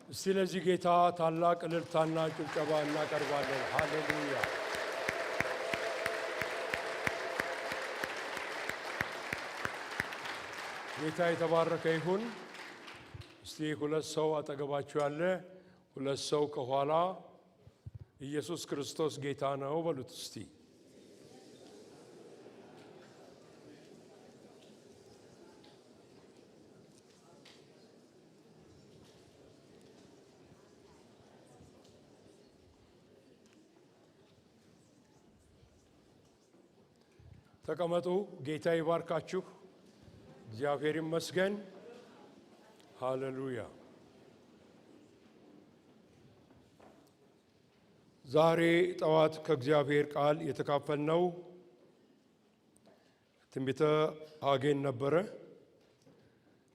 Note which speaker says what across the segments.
Speaker 1: ስለዚህ ጌታ ታላቅ እልልታና ጭብጨባ እናቀርባለን። ሃሌሉያ! ጌታ የተባረከ ይሁን። እስቲ ሁለት ሰው አጠገባችሁ ያለ ሁለት ሰው ከኋላ ኢየሱስ ክርስቶስ ጌታ ነው በሉት እስቲ። ተቀመጡ። ጌታ ይባርካችሁ። እግዚአብሔር ይመስገን። ሃሌሉያ! ዛሬ ጠዋት ከእግዚአብሔር ቃል የተካፈልነው ትንቢተ ሐጌን ነበረ።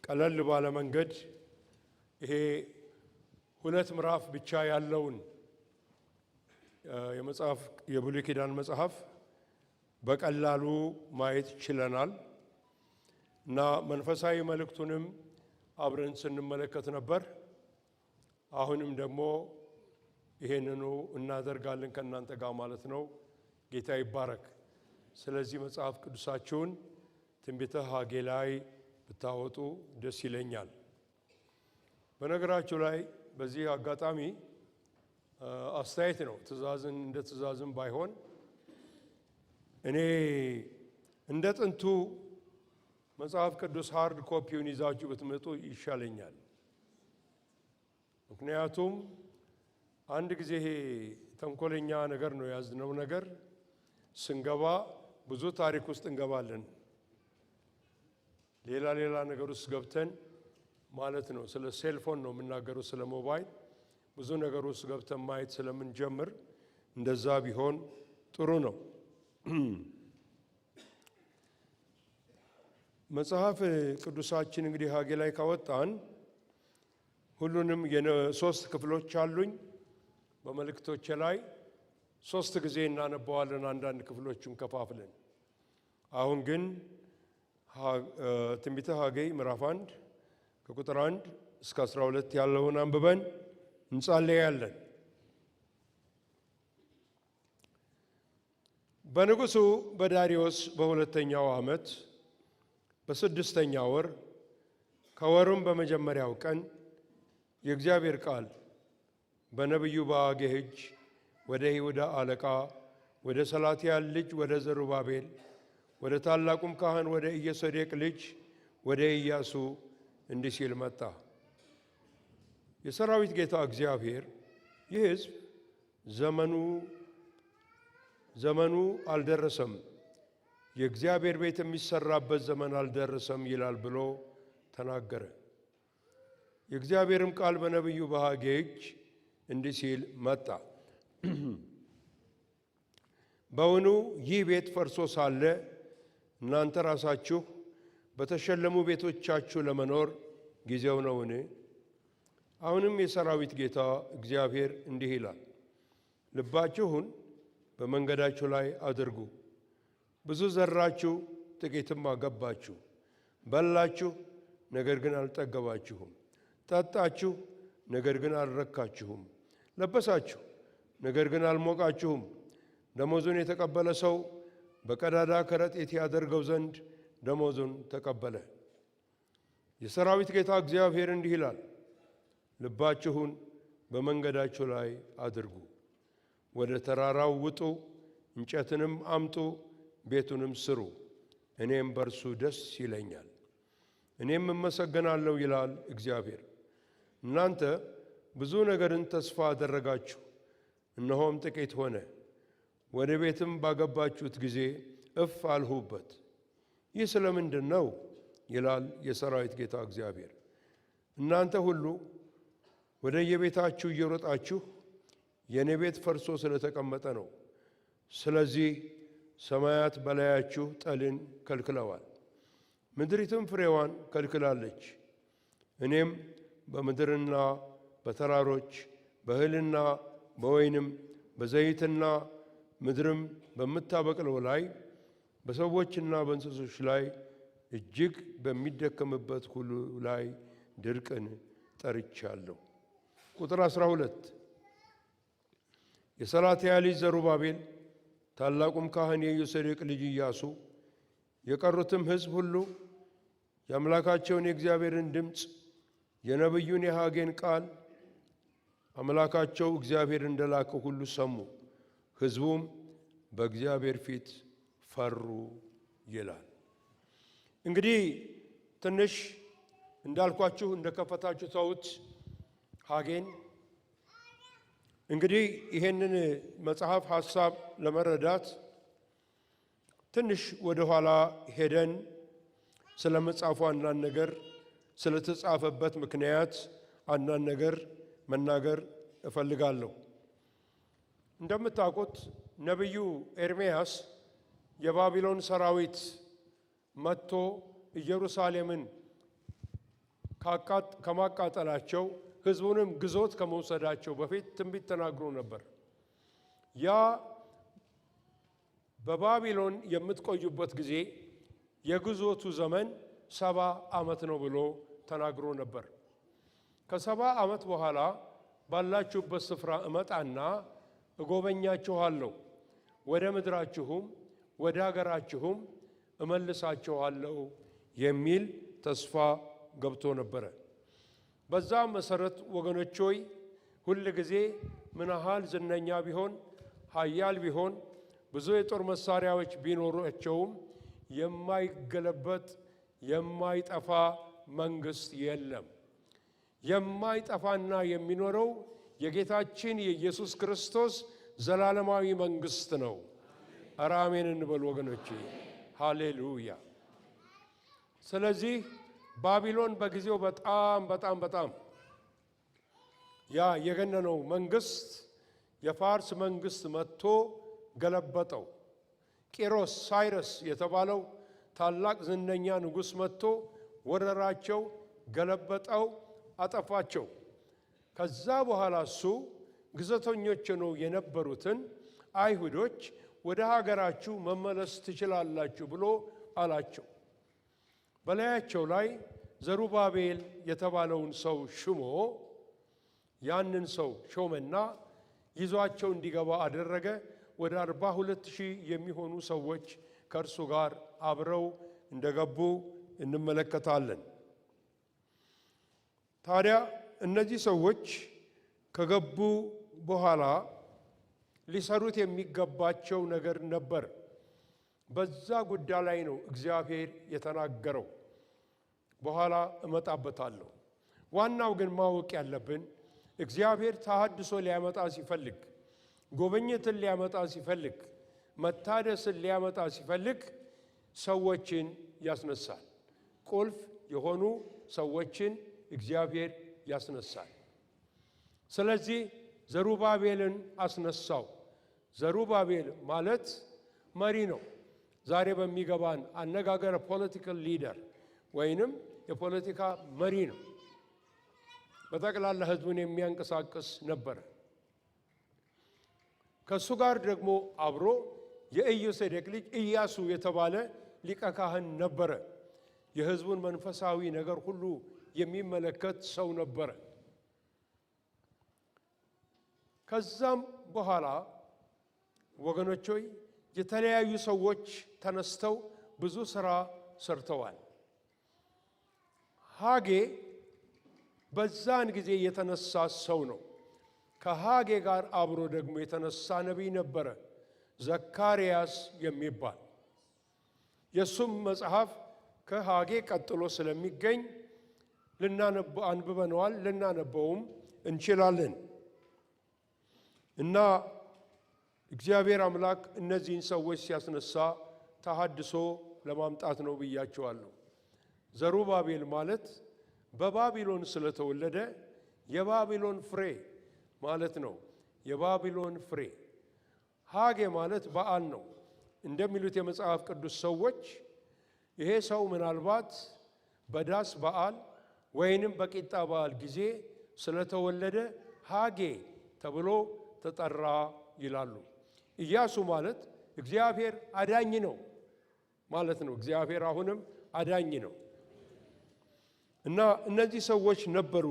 Speaker 1: ቀለል ባለ መንገድ ይሄ ሁለት ምዕራፍ ብቻ ያለውን የመጽሐፍ የብሉይ ኪዳን መጽሐፍ በቀላሉ ማየት ችለናል እና መንፈሳዊ መልእክቱንም አብረን ስንመለከት ነበር። አሁንም ደግሞ ይሄንኑ እናደርጋለን ከእናንተ ጋር ማለት ነው። ጌታ ይባረክ። ስለዚህ መጽሐፍ ቅዱሳችሁን ትንቢተ ሐጌ ላይ ብታወጡ ደስ ይለኛል። በነገራችሁ ላይ በዚህ አጋጣሚ አስተያየት ነው፣ ትእዛዝን እንደ ትእዛዝም ባይሆን እኔ እንደ ጥንቱ መጽሐፍ ቅዱስ ሃርድ ኮፒውን ይዛችሁ ብትመጡ ይሻለኛል። ምክንያቱም አንድ ጊዜ ይሄ ተንኮለኛ ነገር ነው ያዝነው ነገር ስንገባ ብዙ ታሪክ ውስጥ እንገባለን። ሌላ ነገር ውስጥ ገብተን ማለት ነው። ስለ ሴልፎን ነው የምናገረው፣ ስለ ሞባይል ብዙ ነገር ውስጥ ገብተን ማየት ስለምንጀምር እንደዛ ቢሆን ጥሩ ነው። መጽሐፍ ቅዱሳችን እንግዲህ ሐጌ ላይ ካወጣን ሁሉንም ሶስት ክፍሎች አሉኝ። በመልእክቶቼ ላይ ሶስት ጊዜ እናነባዋለን፣ አንዳንድ ክፍሎቹን ከፋፍለን። አሁን ግን ትንቢተ ሐጌ ምዕራፍ 1 ከቁጥር 1 እስከ 12 ያለውን አንብበን እንጸልያለን። በንጉሡ በዳርዮስ በሁለተኛው ዓመት በስድስተኛው ወር ከወሩም በመጀመሪያው ቀን የእግዚአብሔር ቃል በነቢዩ በሐጌ እጅ ወደ ይሁዳ አለቃ ወደ ሰላትያል ልጅ ወደ ዘሩባቤል ወደ ታላቁም ካህን ወደ ኢየሶዴቅ ልጅ ወደ ኢያሱ እንዲህ ሲል መጣ። የሰራዊት ጌታ እግዚአብሔር ይህ ሕዝብ ዘመኑ አልደረሰም፣ የእግዚአብሔር ቤት የሚሰራበት ዘመን አልደረሰም ይላል ብሎ ተናገረ። የእግዚአብሔርም ቃል በነቢዩ በሐጌ እጅ እንዲህ ሲል መጣ። በውኑ ይህ ቤት ፈርሶ ሳለ እናንተ ራሳችሁ በተሸለሙ ቤቶቻችሁ ለመኖር ጊዜው ነውን? አሁንም የሰራዊት ጌታ እግዚአብሔር እንዲህ ይላል፣ ልባችሁን በመንገዳችሁ ላይ አድርጉ። ብዙ ዘራችሁ፣ ጥቂትም አገባችሁ። በላችሁ፣ ነገር ግን አልጠገባችሁም። ጠጣችሁ፣ ነገር ግን አልረካችሁም። ለበሳችሁ፣ ነገር ግን አልሞቃችሁም። ደሞዙን የተቀበለ ሰው በቀዳዳ ከረጢት ያደርገው ዘንድ ደሞዙን ተቀበለ። የሰራዊት ጌታ እግዚአብሔር እንዲህ ይላል፣ ልባችሁን በመንገዳችሁ ላይ አድርጉ። ወደ ተራራው ውጡ፣ እንጨትንም አምጡ፣ ቤቱንም ስሩ። እኔም በርሱ ደስ ይለኛል፣ እኔም እመሰገናለሁ ይላል እግዚአብሔር። እናንተ ብዙ ነገርን ተስፋ አደረጋችሁ፣ እነሆም ጥቂት ሆነ። ወደ ቤትም ባገባችሁት ጊዜ እፍ አልሁበት። ይህ ስለምንድን ነው ይላል የሰራዊት ጌታ እግዚአብሔር። እናንተ ሁሉ ወደ የቤታችሁ እየሮጣችሁ የኔ ቤት ፈርሶ ስለተቀመጠ ነው። ስለዚህ ሰማያት በላያችሁ ጠልን ከልክለዋል፣ ምድሪቱም ፍሬዋን ከልክላለች። እኔም በምድርና በተራሮች በእህልና በወይንም በዘይትና ምድርም በምታበቅለው ላይ በሰዎችና በእንስሶች ላይ እጅግ በሚደከምበት ሁሉ ላይ ድርቅን ጠርቻለሁ። ቁጥር 12 የሰላትያል ልጅ ዘሩባቤል ታላቁም ካህን የዮሴዴቅ ልጅ ኢያሱ የቀሩትም ሕዝብ ሁሉ የአምላካቸውን የእግዚአብሔርን ድምፅ የነቢዩን የሐጌን ቃል አምላካቸው እግዚአብሔር እንደላከው ሁሉ ሰሙ። ሕዝቡም በእግዚአብሔር ፊት ፈሩ ይላል። እንግዲህ ትንሽ እንዳልኳችሁ እንደከፈታችሁ ተውት ሐጌን። እንግዲህ ይሄንን መጽሐፍ ሐሳብ ለመረዳት ትንሽ ወደ ኋላ ሄደን ስለ መጽሐፉ አንዳንድ ነገር ስለተጻፈበት ምክንያት አንዳንድ ነገር መናገር እፈልጋለሁ። እንደምታውቁት ነቢዩ ኤርምያስ የባቢሎን ሰራዊት መጥቶ ኢየሩሳሌምን ከማቃጠላቸው ሕዝቡንም ግዞት ከመውሰዳቸው በፊት ትንቢት ተናግሮ ነበር። ያ በባቢሎን የምትቆዩበት ጊዜ የግዞቱ ዘመን 70 ዓመት ነው ብሎ ተናግሮ ነበር። ከ70 ዓመት በኋላ ባላችሁበት ስፍራ እመጣና እጎበኛችኋለሁ፣ ወደ ምድራችሁም ወደ ሀገራችሁም እመልሳችኋለሁ የሚል ተስፋ ገብቶ ነበረ። በዛ መሰረት ወገኖች ሆይ ሁል ጊዜ ምን ያህል ዝነኛ ቢሆን ኃያል ቢሆን ብዙ የጦር መሳሪያዎች ቢኖራቸውም የማይገለበጥ የማይጠፋ መንግስት የለም። የማይጠፋና የሚኖረው የጌታችን የኢየሱስ ክርስቶስ ዘላለማዊ መንግስት ነው። ኧረ አሜን እንበል ወገኖቼ፣ ሃሌሉያ። ስለዚህ ባቢሎን በጊዜው በጣም ያ የገነነው መንግስት የፋርስ መንግስት መጥቶ ገለበጠው። ቂሮስ ሳይረስ የተባለው ታላቅ ዝነኛ ንጉሥ መጥቶ ወረራቸው፣ ገለበጠው፣ አጠፋቸው። ከዛ በኋላ እሱ ግዘተኞች ነው የነበሩትን አይሁዶች ወደ ሀገራችሁ መመለስ ትችላላችሁ ብሎ አላቸው። በላያቸው ላይ ዘሩባቤል የተባለውን ሰው ሽሞ ያንን ሰው ሾመና ይዟቸው እንዲገባ አደረገ። ወደ 42,000 የሚሆኑ ሰዎች ከእርሱ ጋር አብረው እንደገቡ እንመለከታለን። ታዲያ እነዚህ ሰዎች ከገቡ በኋላ ሊሰሩት የሚገባቸው ነገር ነበር። በዛ ጉዳይ ላይ ነው እግዚአብሔር የተናገረው። በኋላ እመጣበታለሁ። ዋናው ግን ማወቅ ያለብን እግዚአብሔር ተሐድሶ ሊያመጣ ሲፈልግ፣ ጉብኝትን ሊያመጣ ሲፈልግ፣ መታደስን ሊያመጣ ሲፈልግ ሰዎችን ያስነሳል። ቁልፍ የሆኑ ሰዎችን እግዚአብሔር ያስነሳል። ስለዚህ ዘሩባቤልን አስነሳው። ዘሩባቤል ማለት መሪ ነው። ዛሬ በሚገባን አነጋገር ፖለቲካል ሊደር ወይንም የፖለቲካ መሪ ነው። በጠቅላላ ሕዝቡን የሚያንቀሳቅስ ነበረ። ከእሱ ጋር ደግሞ አብሮ የኢዮሴዴቅ ልጅ ኢያሱ የተባለ ሊቀ ካህን ነበረ። የሕዝቡን መንፈሳዊ ነገር ሁሉ የሚመለከት ሰው ነበረ። ከዛም በኋላ ወገኖች ሆይ የተለያዩ ሰዎች ተነስተው ብዙ ሥራ ሰርተዋል። ሐጌ በዛን ጊዜ የተነሳ ሰው ነው። ከሐጌ ጋር አብሮ ደግሞ የተነሳ ነቢይ ነበረ፣ ዘካርያስ የሚባል። የእሱም መጽሐፍ ከሐጌ ቀጥሎ ስለሚገኝ አንብበነዋል፣ ልናነበውም እንችላለን። እና እግዚአብሔር አምላክ እነዚህን ሰዎች ሲያስነሳ ተሐድሶ ለማምጣት ነው ብያቸዋለሁ። ዘሩባቤል ማለት በባቢሎን ስለተወለደ የባቢሎን ፍሬ ማለት ነው። የባቢሎን ፍሬ። ሐጌ ማለት በዓል ነው እንደሚሉት የመጽሐፍ ቅዱስ ሰዎች። ይሄ ሰው ምናልባት በዳስ በዓል ወይንም በቂጣ በዓል ጊዜ ስለተወለደ ሐጌ ተብሎ ተጠራ ይላሉ። ኢያሱ ማለት እግዚአብሔር አዳኝ ነው ማለት ነው። እግዚአብሔር አሁንም አዳኝ ነው። እና እነዚህ ሰዎች ነበሩ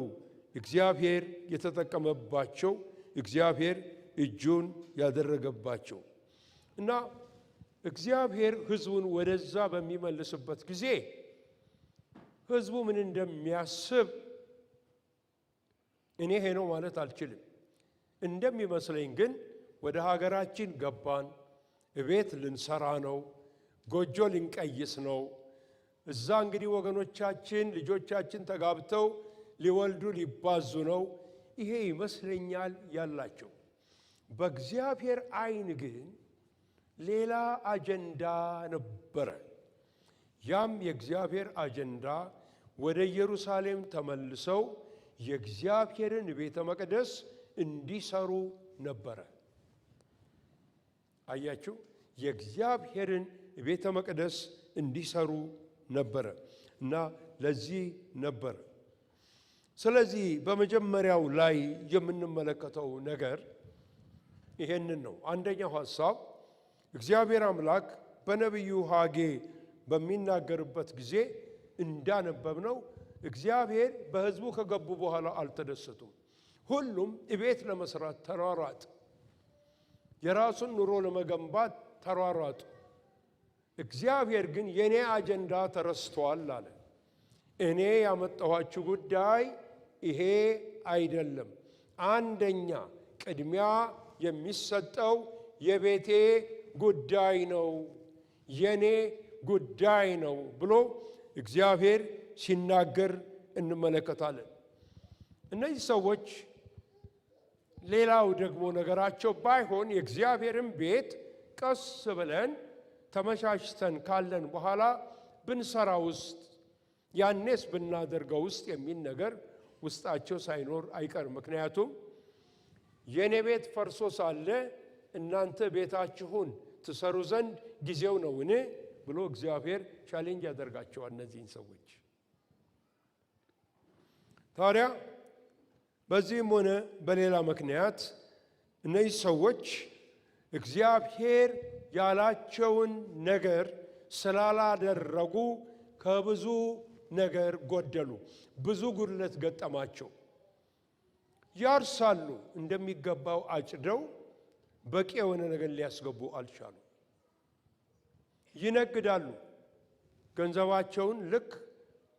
Speaker 1: እግዚአብሔር የተጠቀመባቸው እግዚአብሔር እጁን ያደረገባቸው እና እግዚአብሔር ሕዝቡን ወደዛ በሚመልስበት ጊዜ ሕዝቡ ምን እንደሚያስብ እኔ ይሄ ነው ማለት አልችልም። እንደሚመስለኝ ግን ወደ ሀገራችን ገባን፣ ቤት ልንሰራ ነው፣ ጎጆ ልንቀይስ ነው። እዛ እንግዲህ ወገኖቻችን ልጆቻችን ተጋብተው ሊወልዱ ሊባዙ ነው። ይሄ ይመስለኛል ያላቸው። በእግዚአብሔር ዓይን ግን ሌላ አጀንዳ ነበረ። ያም የእግዚአብሔር አጀንዳ ወደ ኢየሩሳሌም ተመልሰው የእግዚአብሔርን ቤተ መቅደስ እንዲሰሩ ነበረ። አያችሁ፣ የእግዚአብሔርን ቤተ መቅደስ እንዲሰሩ ነበረ እና ለዚህ ነበረ። ስለዚህ በመጀመሪያው ላይ የምንመለከተው ነገር ይሄንን ነው። አንደኛው ሐሳብ እግዚአብሔር አምላክ በነቢዩ ሐጌ በሚናገርበት ጊዜ እንዳነበብነው እግዚአብሔር በሕዝቡ ከገቡ በኋላ አልተደሰቱም። ሁሉም ቤት ለመስራት ተሯሯጡ። የራሱን ኑሮ ለመገንባት ተሯሯጡ። እግዚአብሔር ግን የኔ አጀንዳ ተረስቷል አለ። እኔ ያመጣኋችሁ ጉዳይ ይሄ አይደለም። አንደኛ ቅድሚያ የሚሰጠው የቤቴ ጉዳይ ነው፣ የኔ ጉዳይ ነው ብሎ እግዚአብሔር ሲናገር እንመለከታለን። እነዚህ ሰዎች ሌላው ደግሞ ነገራቸው ባይሆን የእግዚአብሔርን ቤት ቀስ ብለን ተመቻችተን ካለን በኋላ ብንሰራ ውስጥ ያኔስ ብናደርገው ውስጥ የሚል ነገር ውስጣቸው ሳይኖር አይቀርም። ምክንያቱም የኔ ቤት ፈርሶ ሳለ እናንተ ቤታችሁን ትሰሩ ዘንድ ጊዜው ነውን ብሎ እግዚአብሔር ቻሌንጅ ያደርጋቸዋል እነዚህን ሰዎች። ታዲያ በዚህም ሆነ በሌላ ምክንያት እነዚህ ሰዎች እግዚአብሔር ያላቸውን ነገር ስላላደረጉ ከብዙ ነገር ጎደሉ። ብዙ ጉድለት ገጠማቸው። ያርሳሉ፣ እንደሚገባው አጭደው በቂ የሆነ ነገር ሊያስገቡ አልቻሉ። ይነግዳሉ፣ ገንዘባቸውን ልክ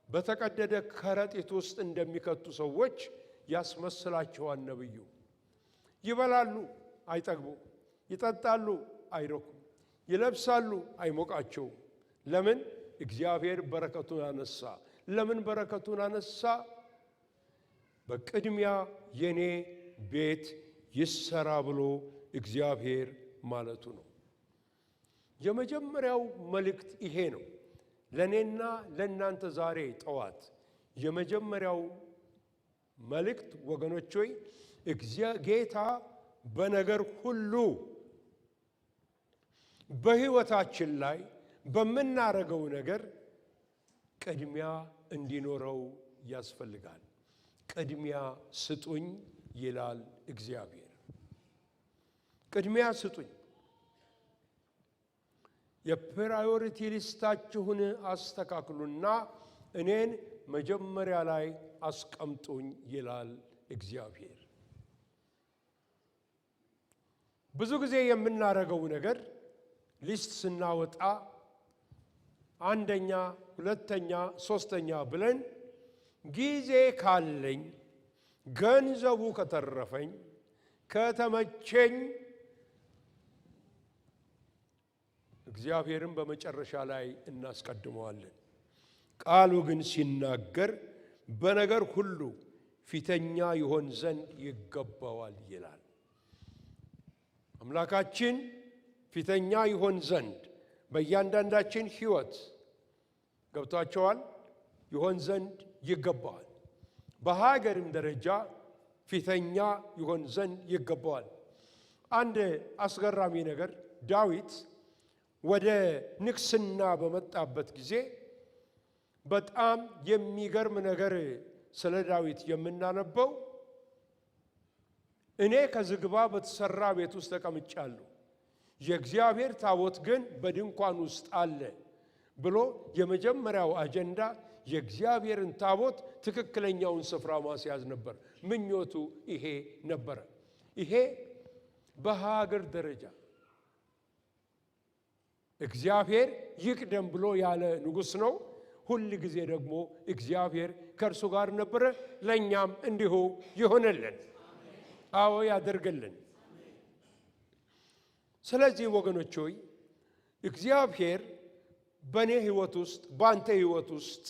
Speaker 1: በተቀደደ ከረጢት ውስጥ እንደሚከቱ ሰዎች ያስመስላቸዋል ነብዩ። ይበላሉ፣ አይጠግቡ፣ ይጠጣሉ፣ አይረኩም፣ ይለብሳሉ፣ አይሞቃቸውም። ለምን? እግዚአብሔር በረከቱን አነሳ። ለምን በረከቱን አነሳ? በቅድሚያ የኔ ቤት ይሰራ ብሎ እግዚአብሔር ማለቱ ነው። የመጀመሪያው መልእክት ይሄ ነው። ለኔና ለእናንተ ዛሬ ጠዋት የመጀመሪያው መልእክት ወገኖች ሆይ ጌታ በነገር ሁሉ በሕይወታችን ላይ በምናረገው ነገር ቅድሚያ እንዲኖረው ያስፈልጋል። ቅድሚያ ስጡኝ ይላል እግዚአብሔር። ቅድሚያ ስጡኝ። የፕራዮሪቲ ሊስታችሁን አስተካክሉና እኔን መጀመሪያ ላይ አስቀምጡኝ ይላል እግዚአብሔር። ብዙ ጊዜ የምናረገው ነገር ሊስት ስናወጣ አንደኛ፣ ሁለተኛ፣ ሶስተኛ ብለን ጊዜ ካለኝ፣ ገንዘቡ ከተረፈኝ፣ ከተመቸኝ እግዚአብሔርን በመጨረሻ ላይ እናስቀድመዋለን። ቃሉ ግን ሲናገር በነገር ሁሉ ፊተኛ ይሆን ዘንድ ይገባዋል ይላል። አምላካችን ፊተኛ ይሆን ዘንድ በእያንዳንዳችን ሕይወት ገብቷቸዋል ይሆን ዘንድ ይገባዋል። በሀገርም ደረጃ ፊተኛ ይሆን ዘንድ ይገባዋል። አንድ አስገራሚ ነገር ዳዊት ወደ ንግስና በመጣበት ጊዜ በጣም የሚገርም ነገር ስለ ዳዊት የምናነበው እኔ ከዝግባ በተሰራ ቤት ውስጥ ተቀምጫለሁ፣ የእግዚአብሔር ታቦት ግን በድንኳን ውስጥ አለ፣ ብሎ የመጀመሪያው አጀንዳ የእግዚአብሔርን ታቦት ትክክለኛውን ስፍራ ማስያዝ ነበር። ምኞቱ ይሄ ነበር። ይሄ በሀገር ደረጃ እግዚአብሔር ይቅደም ብሎ ያለ ንጉሥ ነው። ሁል ጊዜ ደግሞ እግዚአብሔር ከእርሱ ጋር ነበረ። ለእኛም እንዲሁ ይሆነልን። አዎ ያደርገልን። ስለዚህ ወገኖች ሆይ እግዚአብሔር በእኔ ሕይወት ውስጥ በአንተ ሕይወት ውስጥ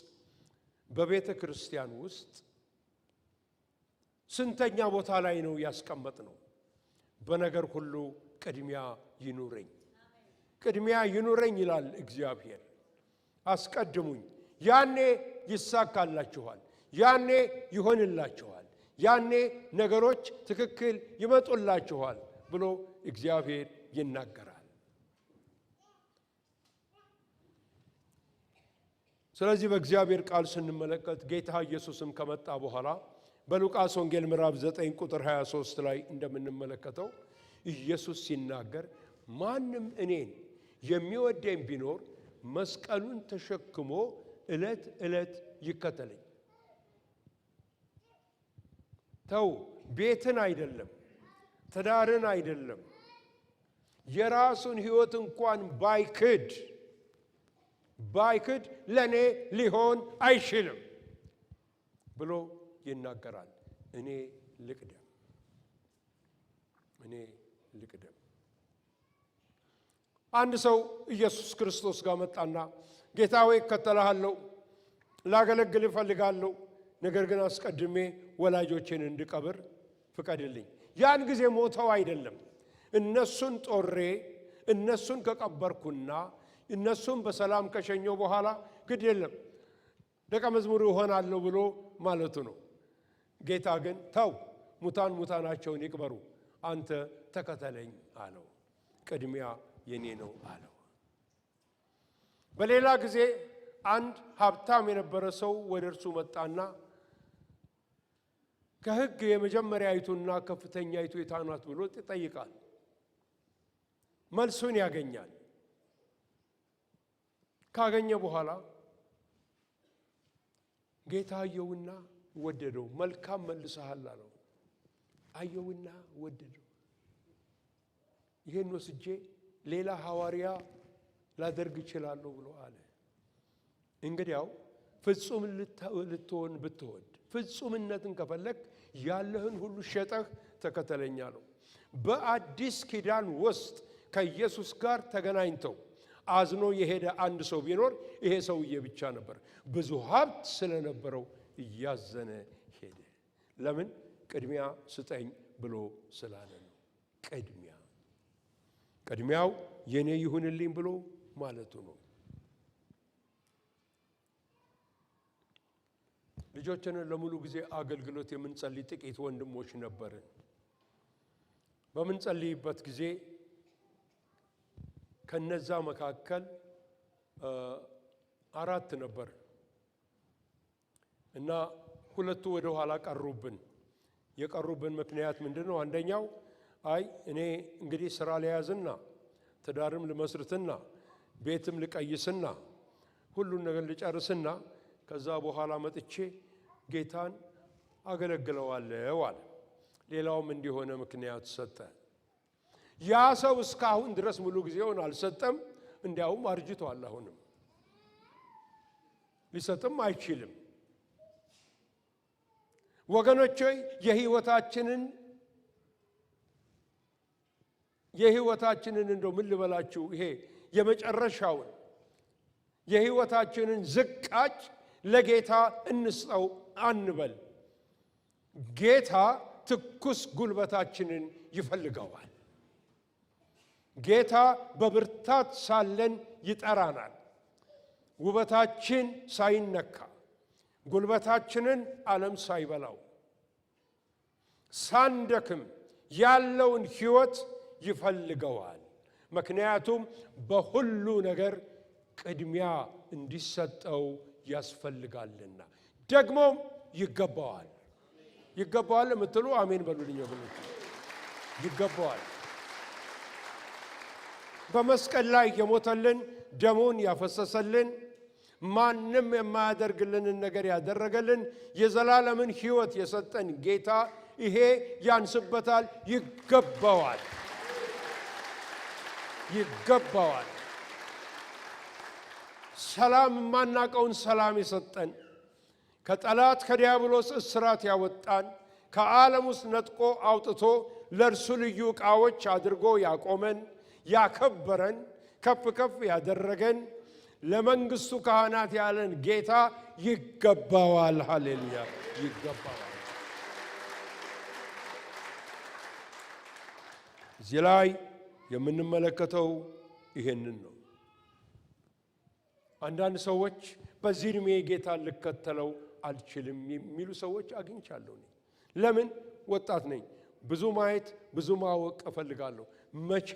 Speaker 1: በቤተ ክርስቲያን ውስጥ ስንተኛ ቦታ ላይ ነው ያስቀመጥ ነው? በነገር ሁሉ ቅድሚያ ይኑረኝ፣ ቅድሚያ ይኑረኝ ይላል እግዚአብሔር። አስቀድሙኝ፣ ያኔ ይሳካላችኋል፣ ያኔ ይሆንላችኋል፣ ያኔ ነገሮች ትክክል ይመጡላችኋል ብሎ እግዚአብሔር ይናገራል። ስለዚህ በእግዚአብሔር ቃል ስንመለከት ጌታ ኢየሱስም ከመጣ በኋላ በሉቃስ ወንጌል ምዕራፍ 9 ቁጥር 23 ላይ እንደምንመለከተው ኢየሱስ ሲናገር ማንም እኔን የሚወደኝ ቢኖር መስቀሉን ተሸክሞ ዕለት ዕለት ይከተለኝ። ተው፣ ቤትን አይደለም፣ ትዳርን አይደለም፣ የራሱን ሕይወት እንኳን ባይክድ ለኔ ሊሆን አይችልም ብሎ ይናገራል። እኔ ልቅደም። አንድ ሰው ኢየሱስ ክርስቶስ ጋር መጣና ጌታ ሆይ እከተልሃለሁ፣ ላገለግል እፈልጋለሁ፣ ነገር ግን አስቀድሜ ወላጆቼን እንድቀብር ፍቀድልኝ። ያን ጊዜ ሞተው አይደለም፣ እነሱን ጦሬ እነሱን ከቀበርኩና እነሱን በሰላም ከሸኘው በኋላ ግድ የለም ደቀ መዝሙር እሆናለሁ ብሎ ማለቱ ነው። ጌታ ግን ተው፣ ሙታናቸውን ይቅበሩ፣ አንተ ተከተለኝ አለው። ቅድሚያ የኔ ነው አለው። በሌላ ጊዜ አንድ ሀብታም የነበረ ሰው ወደ እርሱ መጣና ከሕግ የመጀመሪያይቱና ከፍተኛይቱ የታናት ብሎ ይጠይቃል። መልሱን ያገኛል። ካገኘ በኋላ ጌታ አየውና ወደደው። መልካም መልሰሃል አለው። አየውና ወደደው። ይሄን ወስጄ ሌላ ሐዋርያ ላደርግ እችላለሁ ብሎ አለ። እንግዲያው ፍጹም ልትሆን ብትወድ፣ ፍጹምነትን ከፈለክ ያለህን ሁሉ ሸጠህ ተከተለኝ አለው። በአዲስ ኪዳን ውስጥ ከኢየሱስ ጋር ተገናኝተው አዝኖ የሄደ አንድ ሰው ቢኖር ይሄ ሰውዬ ብቻ ነበር። ብዙ ሀብት ስለነበረው እያዘነ ሄደ። ለምን? ቅድሚያ ስጠኝ ብሎ ስላለ ነው። ቅድሚያው የኔ ይሁንልኝ ብሎ ማለቱ ነው። ልጆችንን ለሙሉ ጊዜ አገልግሎት የምንጸልይ ጥቂት ወንድሞች ነበርን። በምንጸልይበት ጊዜ ከነዛ መካከል 4 ነበር እና 2 ወደ ኋላ ቀሩብን። የቀሩብን ምክንያት ምንድነው? አንደኛው አይ እኔ እንግዲህ ስራ ለያዝና ትዳርም ልመስርትና ቤትም ልቀይስና ሁሉን ነገር ልጨርስና ከዛ በኋላ መጥቼ ጌታን አገለግለዋለሁ አለ። ሌላውም እንዲሆነ ምክንያት ሰጠ። ያ ሰው እስካሁን ድረስ ሙሉ ጊዜውን አልሰጠም። እንዲያውም አርጅቷል። አሁንም ሊሰጥም አይችልም። ወገኖቼ የህይወታችንን እንደው ምን ልበላችሁ፣ ይሄ የመጨረሻውን የህይወታችንን ዝቃጭ ለጌታ እንስጠው አንበል። ጌታ ትኩስ ጉልበታችንን ይፈልገዋል። ጌታ በብርታት ሳለን ይጠራናል። ውበታችን ሳይነካ፣ ጉልበታችንን ዓለም ሳይበላው፣ ሳንደክም ያለውን ሕይወት ይፈልገዋል። ምክንያቱም በሁሉ ነገር ቅድሚያ እንዲሰጠው ያስፈልጋልና፣ ደግሞም ይገባዋል። ይገባዋል የምትሉ አሜን በሉልኝ ወገኖች። ይገባዋል። በመስቀል ላይ የሞተልን ደሙን ያፈሰሰልን ማንም የማያደርግልንን ነገር ያደረገልን የዘላለምን ሕይወት የሰጠን ጌታ ይሄ ያንስበታል፣ ይገባዋል። ሰላም ማናቀውን ሰላም የሰጠን ከጠላት ከዲያብሎስ እስራት ያወጣን ከዓለም ውስጥ ነጥቆ አውጥቶ ለእርሱ ልዩ ዕቃዎች አድርጎ ያቆመን ያከበረን ከፍ ከፍ ያደረገን ለመንግሥቱ ካህናት ያለን ጌታ ይገባዋል። ሃሌሉያ! ይገባዋል። እዚህ ላይ የምንመለከተው ይሄንን ነው። አንዳንድ ሰዎች በዚህ ዕድሜ ጌታን ልከተለው አልችልም የሚሉ ሰዎች አግኝቻለሁ። ለምን? ወጣት ነኝ፣ ብዙ ማየት ብዙ ማወቅ እፈልጋለሁ። መቼ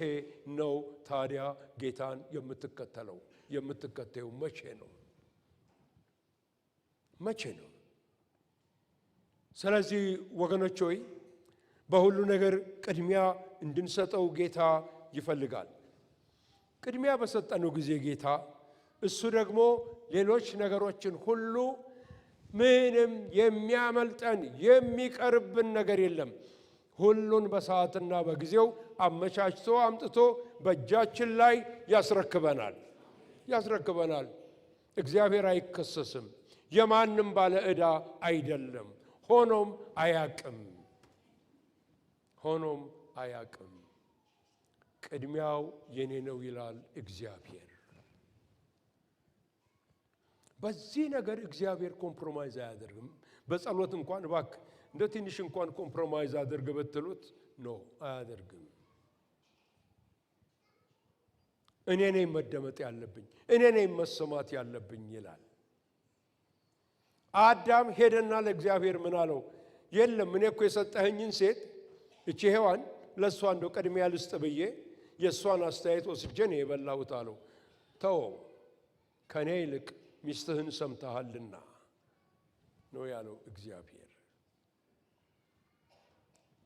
Speaker 1: ነው ታዲያ ጌታን የምትከተለው? የምትከተለው መቼ ነው? መቼ ነው? ስለዚህ ወገኖች ሆይ በሁሉ ነገር ቅድሚያ እንድንሰጠው ጌታ ይፈልጋል። ቅድሚያ በሰጠነው ጊዜ ጌታ እሱ ደግሞ ሌሎች ነገሮችን ሁሉ ምንም የሚያመልጠን የሚቀርብን ነገር የለም። ሁሉን በሰዓትና በጊዜው አመቻችቶ አምጥቶ በእጃችን ላይ ያስረክበናል። እግዚአብሔር አይከሰስም፣ የማንም ባለ ዕዳ አይደለም። ሆኖም አያቅም። ቅድሚያው የኔ ነው ይላል እግዚአብሔር። በዚህ ነገር እግዚአብሔር ኮምፕሮማይዝ አያደርግም። በጸሎት እንኳን እባክህ እንደ ትንሽ እንኳን ኮምፕሮማይዝ አድርግ ብትሉት አያደርግም። እኔ ነኝ መደመጥ ያለብኝ፣ እኔ ነኝ መሰማት ያለብኝ ይላል። አዳም ሄደና ለእግዚአብሔር ምን አለው? የለም እኔ እኮ የሰጠኸኝን ሴት እቺ ሔዋን ለእሷ እንደው ቅድሚያ ልስጥ ብዬ የእሷን አስተያየት ወስጄ ነው የበላሁት አለው። ተወው፣ ከእኔ ይልቅ ሚስትህን ሰምተሃልና ነው ያለው እግዚአብሔር።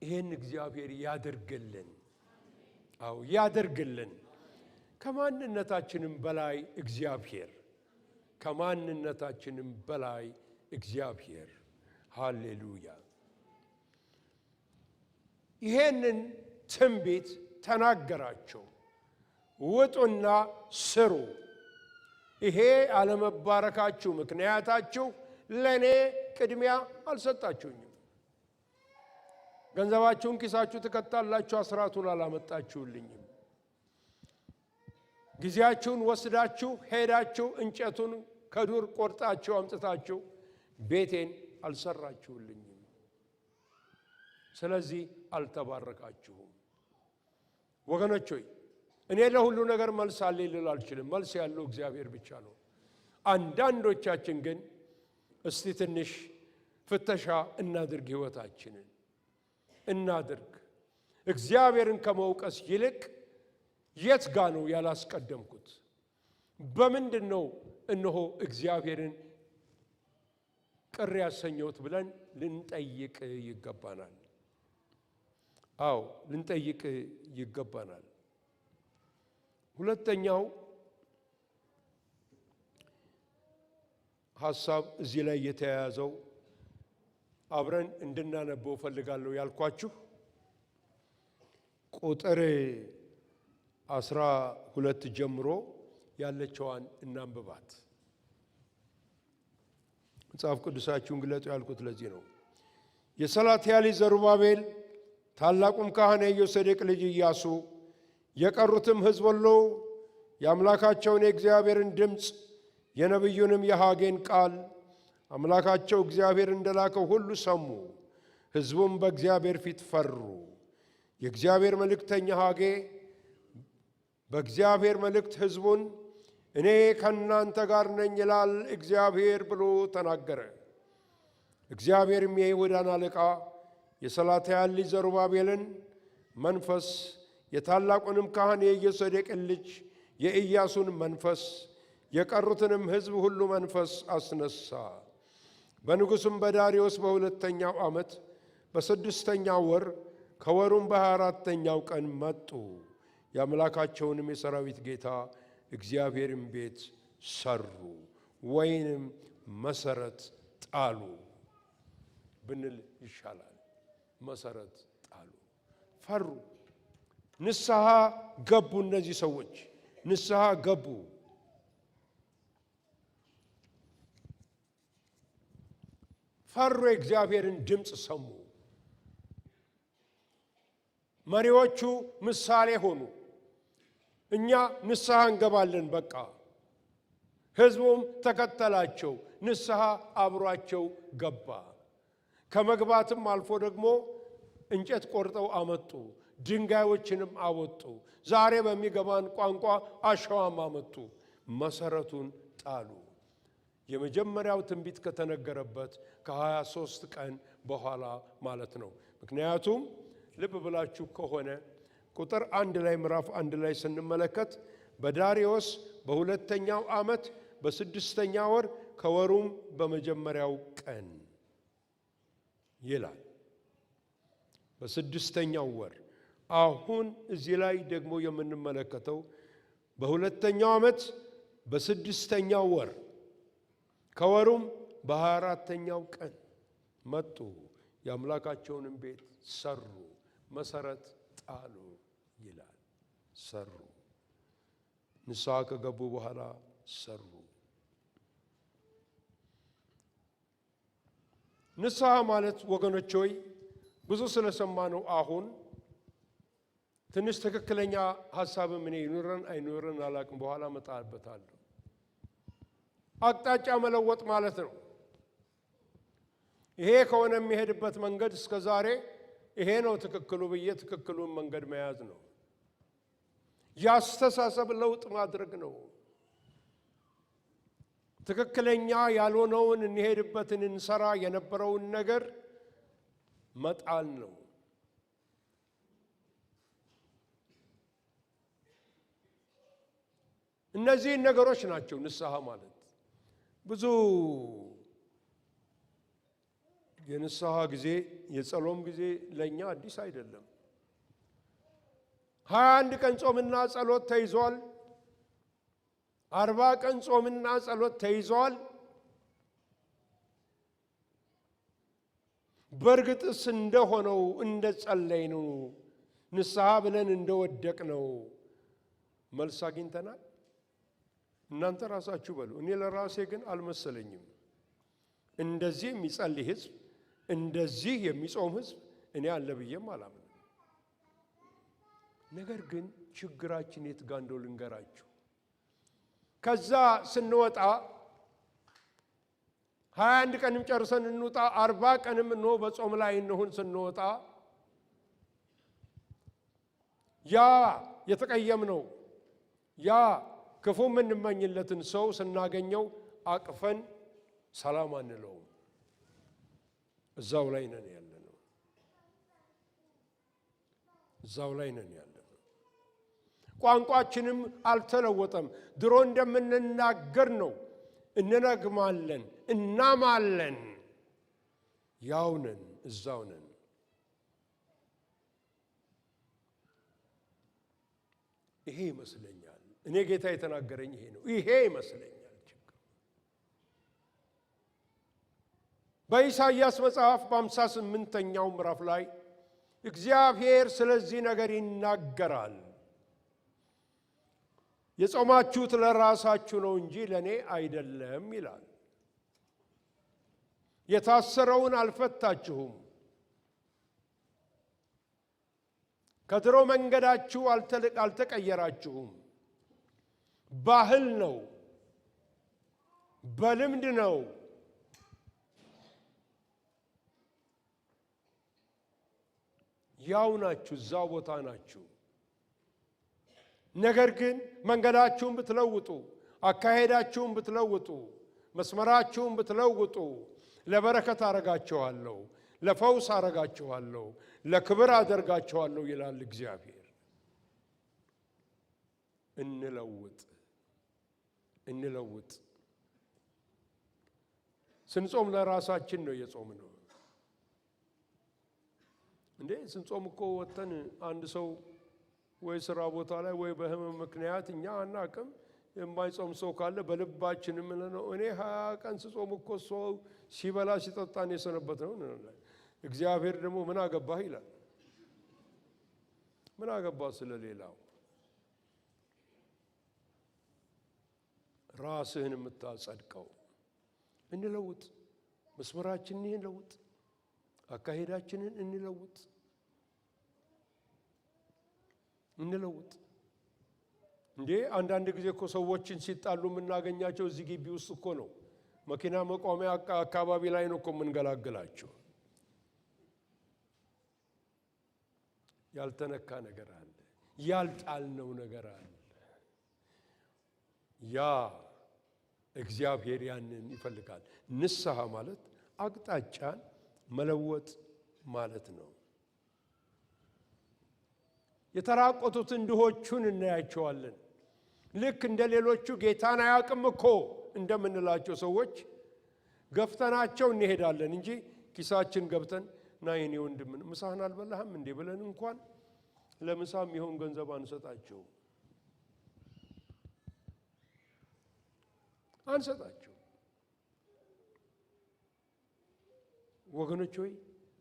Speaker 1: ይህን እግዚአብሔር ያደርግልን። አዎ ያደርግልን። ከማንነታችንም በላይ እግዚአብሔር ሃሌሉያ። ይሄንን ትንቢት ተናገራቸው። ውጡና ስሩ። ይሄ አለመባረካችሁ ምክንያታችሁ ለእኔ ቅድሚያ አልሰጣችሁኝም። ገንዘባችሁን ኪሳችሁ ትከታላችሁ፣ አስራቱን አላመጣችሁልኝም። ጊዜያችሁን ወስዳችሁ ሄዳችሁ እንጨቱን ከዱር ቆርጣችሁ አምጥታችሁ ቤቴን አልሰራችሁልኝም። ስለዚህ አልተባረካችሁም። ወገኖች ሆይ እኔ ለሁሉ ነገር መልስ አለኝ ልል አልችልም። መልስ ያለው እግዚአብሔር ብቻ ነው። አንዳንዶቻችን ግን እስቲ ትንሽ ፍተሻ እናድርግ፣ ሕይወታችንን እናድርግ። እግዚአብሔርን ከመውቀስ ይልቅ የት ጋ ነው ያላስቀደምኩት? በምንድን ነው እነሆ እግዚአብሔርን ቅር ያሰኘሁት ብለን ልንጠይቅ ይገባናል። አዎ ልንጠይቅ ይገባናል። ሁለተኛው ሐሳብ እዚህ ላይ የተያያዘው አብረን እንድናነበው ፈልጋለሁ ያልኳችሁ ቁጥር 12 ጀምሮ ያለችዋን እናንብባት። መጽሐፍ ቅዱሳችሁን ግለጡ ያልኩት ለዚህ ነው። የሰላትያል ልጅ ዘሩባቤል፣ ታላቁም ካህን የዮሴዴቅ ልጅ ኢያሱ፣ የቀሩትም ሕዝብ ሁሉ የአምላካቸውን የእግዚአብሔርን ድምፅ የነቢዩንም የሐጌን ቃል አምላካቸው እግዚአብሔር እንደላከው ሁሉ ሰሙ። ሕዝቡም በእግዚአብሔር ፊት ፈሩ። የእግዚአብሔር መልእክተኛ ሐጌ በእግዚአብሔር መልእክት ሕዝቡን እኔ ከእናንተ ጋር ነኝ ይላል እግዚአብሔር ብሎ ተናገረ። እግዚአብሔርም የይሁዳን አለቃ የሰላትያል ልጅ ዘሩባቤልን መንፈስ የታላቁንም ካህን የኢዮሴዴቅን ልጅ የኢያሱን መንፈስ የቀሩትንም ሕዝብ ሁሉ መንፈስ አስነሳ። በንጉሡም በዳርዮስ በሁለተኛው ዓመት በስድስተኛው ወር ከወሩም በ24ተኛው ቀን መጡ። የአምላካቸውንም የሰራዊት ጌታ እግዚአብሔርን ቤት ሰሩ ወይንም መሰረት ጣሉ ብንል ይሻላል። መሰረት ጣሉ። ፈሩ። ንስሐ ገቡ። እነዚህ ሰዎች ንስሐ ገቡ። ፈሩ። የእግዚአብሔርን ድምፅ ሰሙ። መሪዎቹ ምሳሌ ሆኑ። እኛ ንስሐ እንገባለን በቃ። ሕዝቡም ተከተላቸው። ንስሐ አብሯቸው ገባ። ከመግባትም አልፎ ደግሞ እንጨት ቆርጠው አመጡ። ድንጋዮችንም አወጡ። ዛሬ በሚገባን ቋንቋ አሸዋም አመጡ። መሰረቱን ጣሉ። የመጀመሪያው ትንቢት ከተነገረበት ከ23 ቀን በኋላ ማለት ነው። ምክንያቱም ልብ ብላችሁ ከሆነ ቁጥር 1 ላይ ምዕራፍ 1 ላይ ስንመለከት በዳርዮስ በሁለተኛው ዓመት በስድስተኛ ወር ከወሩም በመጀመሪያው ቀን ይላል። በስድስተኛው ወር። አሁን እዚህ ላይ ደግሞ የምንመለከተው በሁለተኛው ዓመት በስድስተኛው ወር ከወሩም በ24ኛው ቀን መጡ። የአምላካቸውንም ቤት ሰሩ፣ መሰረት ጣሉ ይላል። ሰሩ። ንስሐ ከገቡ በኋላ ሰሩ። ንስሐ ማለት ወገኖች ሆይ ብዙ ስለሰማነው አሁን ትንሽ ትክክለኛ ሐሳብም እኔ ይኑረን አይኑረን አላቅም፣ በኋላ መጣበታለሁ። አቅጣጫ መለወጥ ማለት ነው። ይሄ ከሆነ የሚሄድበት መንገድ እስከ ዛሬ ይሄ ነው ትክክሉ ብዬ ትክክሉን መንገድ መያዝ ነው። ያስተሳሰብ ለውጥ ማድረግ ነው። ትክክለኛ ያልሆነውን እንሄድበትን እንሰራ የነበረውን ነገር መጣል ነው። እነዚህ ነገሮች ናቸው ንስሐ ማለት። ብዙ የንስሐ ጊዜ የጸሎም ጊዜ ለኛ አዲስ አይደለም። 21 ቀን ጾምና ጸሎት ተይዟል። 40 ቀን ጾምና ጸሎት ተይዟል። በእርግጥስ እንደሆነው እንደጸለይነው ንስሐ ብለን እንደወደቅነው መልስ አግኝተናል? እናንተ ራሳችሁ በሉ። እኔ ለራሴ ግን አልመሰለኝም። እንደዚህ የሚጸልይ ሕዝብ እንደዚህ የሚጾም ሕዝብ እኔ አለ ብዬም አላምንም። ነገር ግን ችግራችን የት ጋር እንደው ልንገራችሁ። ከዛ ስንወጣ 21 ቀንም ጨርሰን እንውጣ፣ 40 ቀንም ነው በጾም ላይ እንሁን። ስንወጣ ያ የተቀየምነው ያ ክፉ የምንመኝለትን ሰው ስናገኘው አቅፈን ሰላም አንለውም። እዛው ላይ ነን ያለነው። እዛው ላይ ነን ያለነው። ቋንቋችንም አልተለወጠም። ድሮ እንደምንናገር ነው። እንነግማለን፣ እናማለን። ያው ነን፣ እዛው ነን። ይሄ ይመስለኛል። እኔ ጌታ የተናገረኝ ይሄ ነው። ይሄ ይመስለኛል ችግር። በኢሳይያስ መጽሐፍ በ58ኛው ምዕራፍ ላይ እግዚአብሔር ስለዚህ ነገር ይናገራል። የጾማችሁት ለራሳችሁ ነው እንጂ ለእኔ አይደለም ይላል። የታሰረውን አልፈታችሁም፣ ከድሮ መንገዳችሁ አልተቀየራችሁም። ባህል ነው፣ በልምድ ነው። ያው ናችሁ፣ እዛው ቦታ ናችሁ። ነገር ግን መንገዳችሁን ብትለውጡ፣ አካሄዳችሁን ብትለውጡ፣ መስመራችሁን ብትለውጡ ለበረከት አረጋችኋለሁ፣ ለፈውስ አረጋችኋለሁ፣ ለክብር አደርጋችኋለሁ ይላል እግዚአብሔር። እንለውጥ። ስንጾም ለራሳችን ነው የጾምነው እንዴ? ስንጾም እኮ ወተን አንድ ሰው ወይ ስራ ቦታ ላይ ወይ በህመም ምክንያት እኛ አናቅም የማይጾም ሰው ካለ በልባችን ምን ነው እኔ 20 ቀን ስጾም እኮ ሰው ሲበላ ሲጠጣ ነው የሰነበት ነው እንላለን። እግዚአብሔር ደግሞ ምን አገባህ ይላል። ምን አገባህ ስለሌላው? ራስህን የምታጸድቀው። እንለውጥ፣ መስመራችንን እንለውጥ፣ አካሄዳችንን እንለውጥ። እንዴ አንዳንድ ጊዜ እኮ ሰዎችን ሲጣሉ የምናገኛቸው እዚህ ግቢ ውስጥ እኮ ነው። መኪና መቆሚያ አካባቢ ላይ ነው እኮ የምንገላግላቸው። ያልተነካ ነገር አለ፣ ያልጣልነው ነገር አለ። ያ እግዚአብሔር ያንን ይፈልጋል። ንስሐ ማለት አቅጣጫን መለወጥ ማለት ነው። የተራቆቱትን ድሆቹን እናያቸዋለን። ልክ እንደ ሌሎቹ ጌታን አያውቅም እኮ እንደምንላቸው ሰዎች ገፍተናቸው እንሄዳለን እንጂ ኪሳችን ገብተን ና የኔ ወንድም ምሳህን አልበላህም እንዴ ብለን እንኳን ለምሳም ይሆን ገንዘብ አንሰጣቸው። ወገኖች ሆይ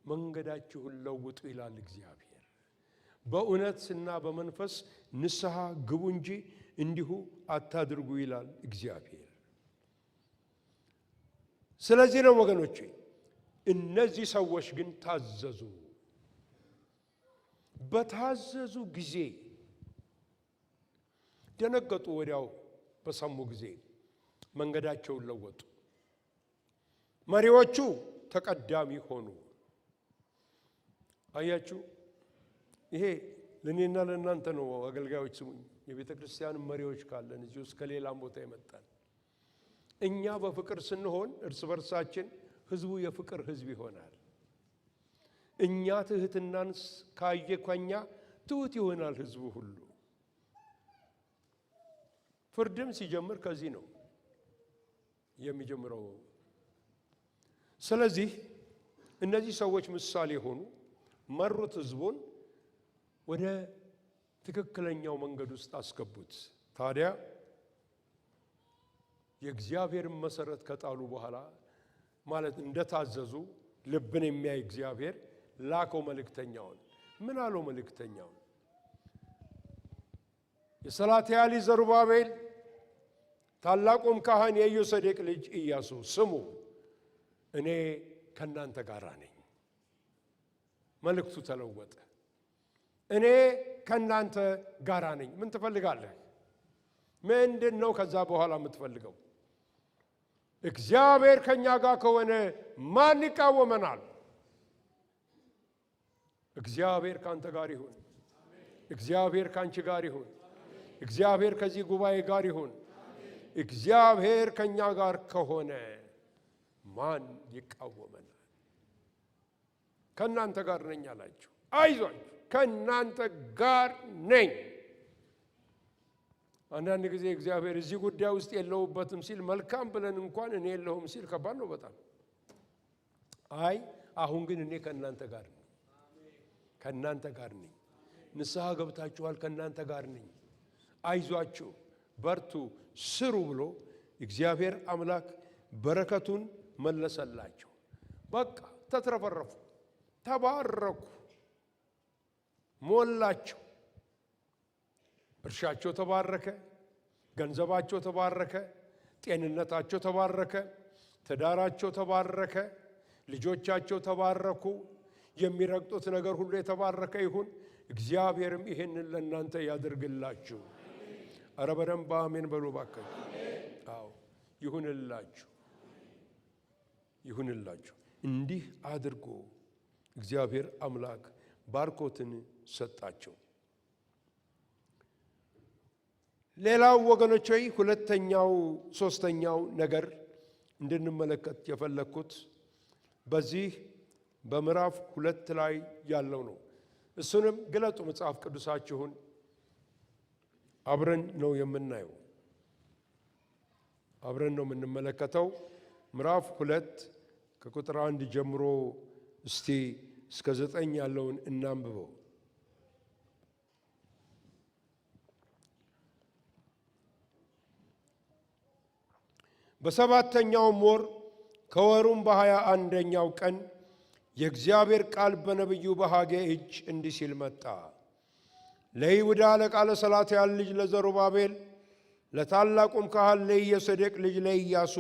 Speaker 1: መንገዳችሁን ለውጡ ይላል እግዚአብሔር። በእውነትና በመንፈስ ንስሐ ግቡ እንጂ እንዲሁ አታድርጉ ይላል እግዚአብሔር። ስለዚህ ነው ወገኖች እነዚህ ሰዎች ግን ታዘዙ። በታዘዙ ጊዜ ደነገጡ። ወዲያው በሰሙ ጊዜ መንገዳቸውን ለወጡ። መሪዎቹ ተቀዳሚ ሆኑ። አያችሁ፣ ይሄ ለኔና ለእናንተ ነው። አገልጋዮች ስሙኝ፣ የቤተ ክርስቲያን መሪዎች ካለን እዚህ ውስጥ ከሌላም ቦታ ይመጣል። እኛ በፍቅር ስንሆን እርስ በርሳችን ህዝቡ የፍቅር ህዝብ ይሆናል። እኛ ትህትናን ካየ ከኛ ትሁት ይሆናል ህዝቡ ሁሉ። ፍርድም ሲጀምር ከዚህ ነው የሚጀምረው። ስለዚህ እነዚህ ሰዎች ምሳሌ ሆኑ፣ መሩት፣ ህዝቡን ወደ ትክክለኛው መንገድ ውስጥ አስገቡት። ታዲያ የእግዚአብሔርን መሰረት ከጣሉ በኋላ ማለት እንደታዘዙ ልብን የሚያይ እግዚአብሔር ላከው መልእክተኛውን። ምን አለው መልእክተኛውን? የሰላትያል ልጅ ዘሩባቤል፣ ታላቁም ካህን የኢዮሴዴቅ ልጅ ኢያሱ ስሙ፣ እኔ ከናንተ ጋር ነኝ። መልእክቱ ተለወጠ። እኔ ከናንተ ጋር ነኝ። ምን ትፈልጋለህ? ምንድን ነው ከዛ በኋላ የምትፈልገው? እግዚአብሔር ከኛ ጋር ከሆነ ማን ይቃወመናል? እግዚአብሔር ካንተ ጋር ይሁን። እግዚአብሔር ካንቺ ጋር ይሁን። እግዚአብሔር ከዚህ ጉባኤ ጋር ይሁን። እግዚአብሔር ከኛ ጋር ከሆነ ማን ይቃወመናል? ከናንተ ጋር ነኝ አላችሁ። አይዟችሁ፣ ከናንተ ጋር ነኝ። አንዳንድ ጊዜ እግዚአብሔር እዚህ ጉዳይ ውስጥ የለውበትም ሲል መልካም ብለን እንኳን እኔ የለሁም ሲል ከባድ ነው በጣም። አይ አሁን ግን እኔ ከናንተ ጋር ነኝ፣ ከናንተ ጋር ነኝ። ንስሐ ገብታችኋል፣ ከናንተ ጋር ነኝ። አይዟችሁ፣ በርቱ፣ ስሩ ብሎ እግዚአብሔር አምላክ በረከቱን መለሰላቸው። በቃ ተትረፈረፉ፣ ተባረኩ፣ ሞላቸው። እርሻቸው ተባረከ፣ ገንዘባቸው ተባረከ፣ ጤንነታቸው ተባረከ፣ ትዳራቸው ተባረከ፣ ልጆቻቸው ተባረኩ። የሚረግጡት ነገር ሁሉ የተባረከ ይሁን። እግዚአብሔርም ይሄንን ለእናንተ ያድርግላችሁ። ኧረ በደንብ አሜን በሉ ባካችሁ። አዎ ይሁንላችሁ፣ ይሁንላችሁ። እንዲህ አድርጎ እግዚአብሔር አምላክ ባርኮትን ሰጣቸው። ሌላው ወገኖች ሆይ ሁለተኛው ሶስተኛው ነገር እንድንመለከት የፈለኩት በዚህ በምዕራፍ 2 ላይ ያለው ነው። እሱንም ግለጡ መጽሐፍ ቅዱሳችሁን፣ አብረን ነው የምናየው፣ አብረን ነው የምንመለከተው። ምዕራፍ 2 ከቁጥር 1 ጀምሮ እስቲ እስከ 9 ያለውን እናንብበው። በሰባተኛውም ወር ከወሩም በ21ኛው ቀን የእግዚአብሔር ቃል በነቢዩ በሐጌ እጅ እንዲህ ሲል መጣ። ለይሁዳ አለቃ ለሰላትያል ልጅ ለዘሩባቤል፣ ለታላቁም ካህን ለኢዮሴዴቅ ልጅ ለኢያሱ፣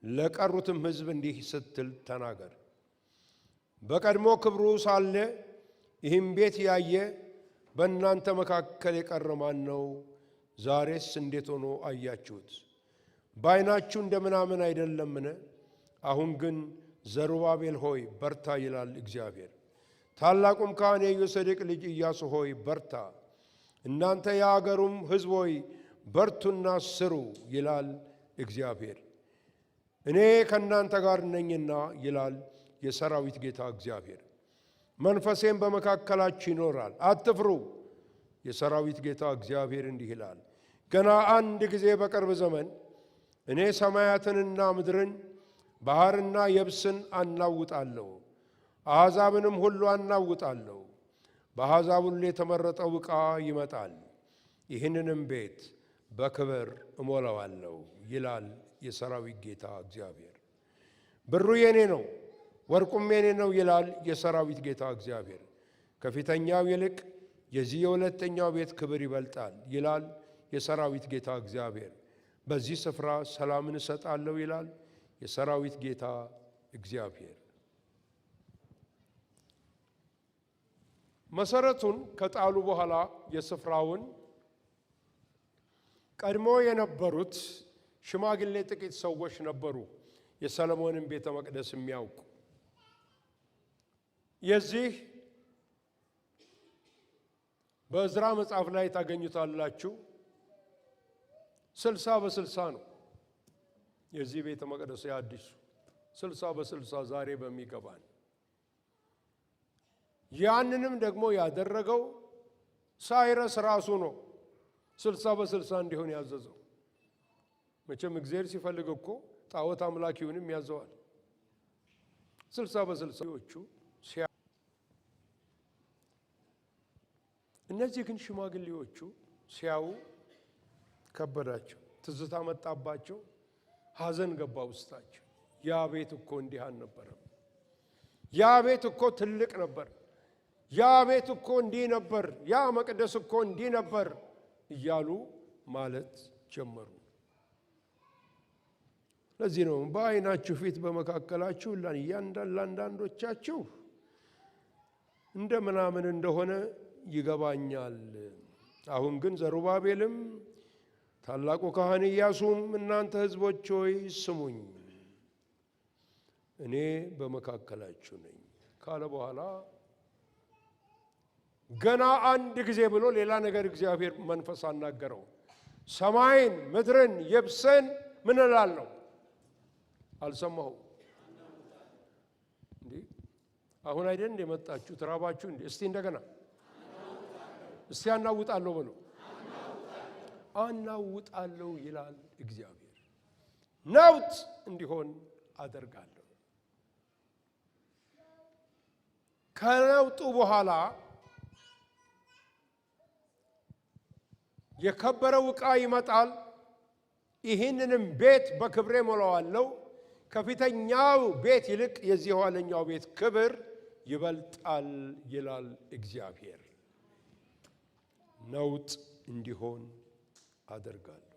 Speaker 1: ለቀሩትም ሕዝብ እንዲህ ስትል ተናገር። በቀድሞ ክብሩ ሳለ ይህም ቤት ያየ በእናንተ መካከል የቀረ ማን ነው? ዛሬስ እንዴት ሆኖ አያችሁት? በዓይናችሁ እንደ ምናምን አይደለምን? አሁን ግን ዘሩባቤል ሆይ በርታ ይላል እግዚአብሔር። ታላቁም ካህን የኢዮሴዴቅ ልጅ ኢያሱ ሆይ በርታ፣ እናንተ የአገሩም ሕዝብ ሆይ በርቱና ስሩ ይላል እግዚአብሔር። እኔ ከእናንተ ጋር ነኝና ይላል የሰራዊት ጌታ እግዚአብሔር። መንፈሴም በመካከላችሁ ይኖራል፣ አትፍሩ። የሰራዊት ጌታ እግዚአብሔር እንዲህ ይላል፣ ገና አንድ ጊዜ በቅርብ ዘመን እኔ ሰማያትንና ምድርን ባሕርና የብስን አናውጣለሁ፣ አሕዛብንም ሁሉ አናውጣለሁ። በአሕዛብ ሁሉ የተመረጠው ዕቃ ይመጣል፣ ይህንንም ቤት በክብር እሞላዋለሁ ይላል የሰራዊት ጌታ እግዚአብሔር። ብሩ የኔ ነው፣ ወርቁም የኔ ነው ይላል የሰራዊት ጌታ እግዚአብሔር። ከፊተኛው ይልቅ የዚህ የሁለተኛው ቤት ክብር ይበልጣል ይላል የሰራዊት ጌታ እግዚአብሔር። በዚህ ስፍራ ሰላምን እሰጣለሁ ይላል የሰራዊት ጌታ እግዚአብሔር። መሰረቱን ከጣሉ በኋላ የስፍራውን ቀድሞ የነበሩት ሽማግሌ ጥቂት ሰዎች ነበሩ፣ የሰለሞንን ቤተ መቅደስ የሚያውቁ። የዚህ በዕዝራ መጽሐፍ ላይ ታገኙታላችሁ። 60 በ60 ነው የዚህ ቤተ መቅደስ የአዲሱ 60 በ60 ዛሬ በሚገባን። ያንንም ደግሞ ያደረገው ሳይረስ ራሱ ነው 60 በ60 እንዲሆን ያዘዘው። መቼም እግዚአብሔር ሲፈልግ እኮ ጣዖት አምላኪውንም ያዘዋል። 60 በ60ዎቹ እነዚህ ግን ሽማግሌዎቹ ሲያዩ ከበዳቸው፣ ትዝታ መጣባቸው፣ ሐዘን ገባ ውስጣቸው። ያ ቤት እኮ እንዲህ አልነበረም፣ ያ ቤት እኮ ትልቅ ነበር፣ ያ ቤት እኮ እንዲህ ነበር፣ ያ መቅደስ እኮ እንዲህ ነበር እያሉ ማለት ጀመሩ። ለዚህ ነው በዓይናችሁ ፊት በመካከላችሁ ለአንዳንዶቻችሁ እንደ ምናምን እንደሆነ ይገባኛል። አሁን ግን ዘሩባቤልም ታላቁ ካህን ኢያሱም እናንተ ሕዝቦች ሆይ ስሙኝ፣ እኔ በመካከላችሁ ነኝ ካለ በኋላ ገና አንድ ጊዜ ብሎ ሌላ ነገር እግዚአብሔር መንፈስ አናገረው። ሰማይን፣ ምድርን፣ የብስን ምን እላለሁ? አልሰማሁም። እንዴ አሁን አይደል እንደ መጣችሁ ተራባችሁ እንዴ? እስቲ እንደገና እስቲ አናውጣለሁ ብሎ አናውጣለሁ ይላል እግዚአብሔር። ነውጥ እንዲሆን አደርጋለሁ። ከነውጡ በኋላ የከበረው ዕቃ ይመጣል። ይህንንም ቤት በክብሬ ሞላዋለሁ። ከፊተኛው ቤት ይልቅ የዚህ የኋለኛው ቤት ክብር ይበልጣል ይላል እግዚአብሔር። ነውጥ እንዲሆን አደርጋለሁ።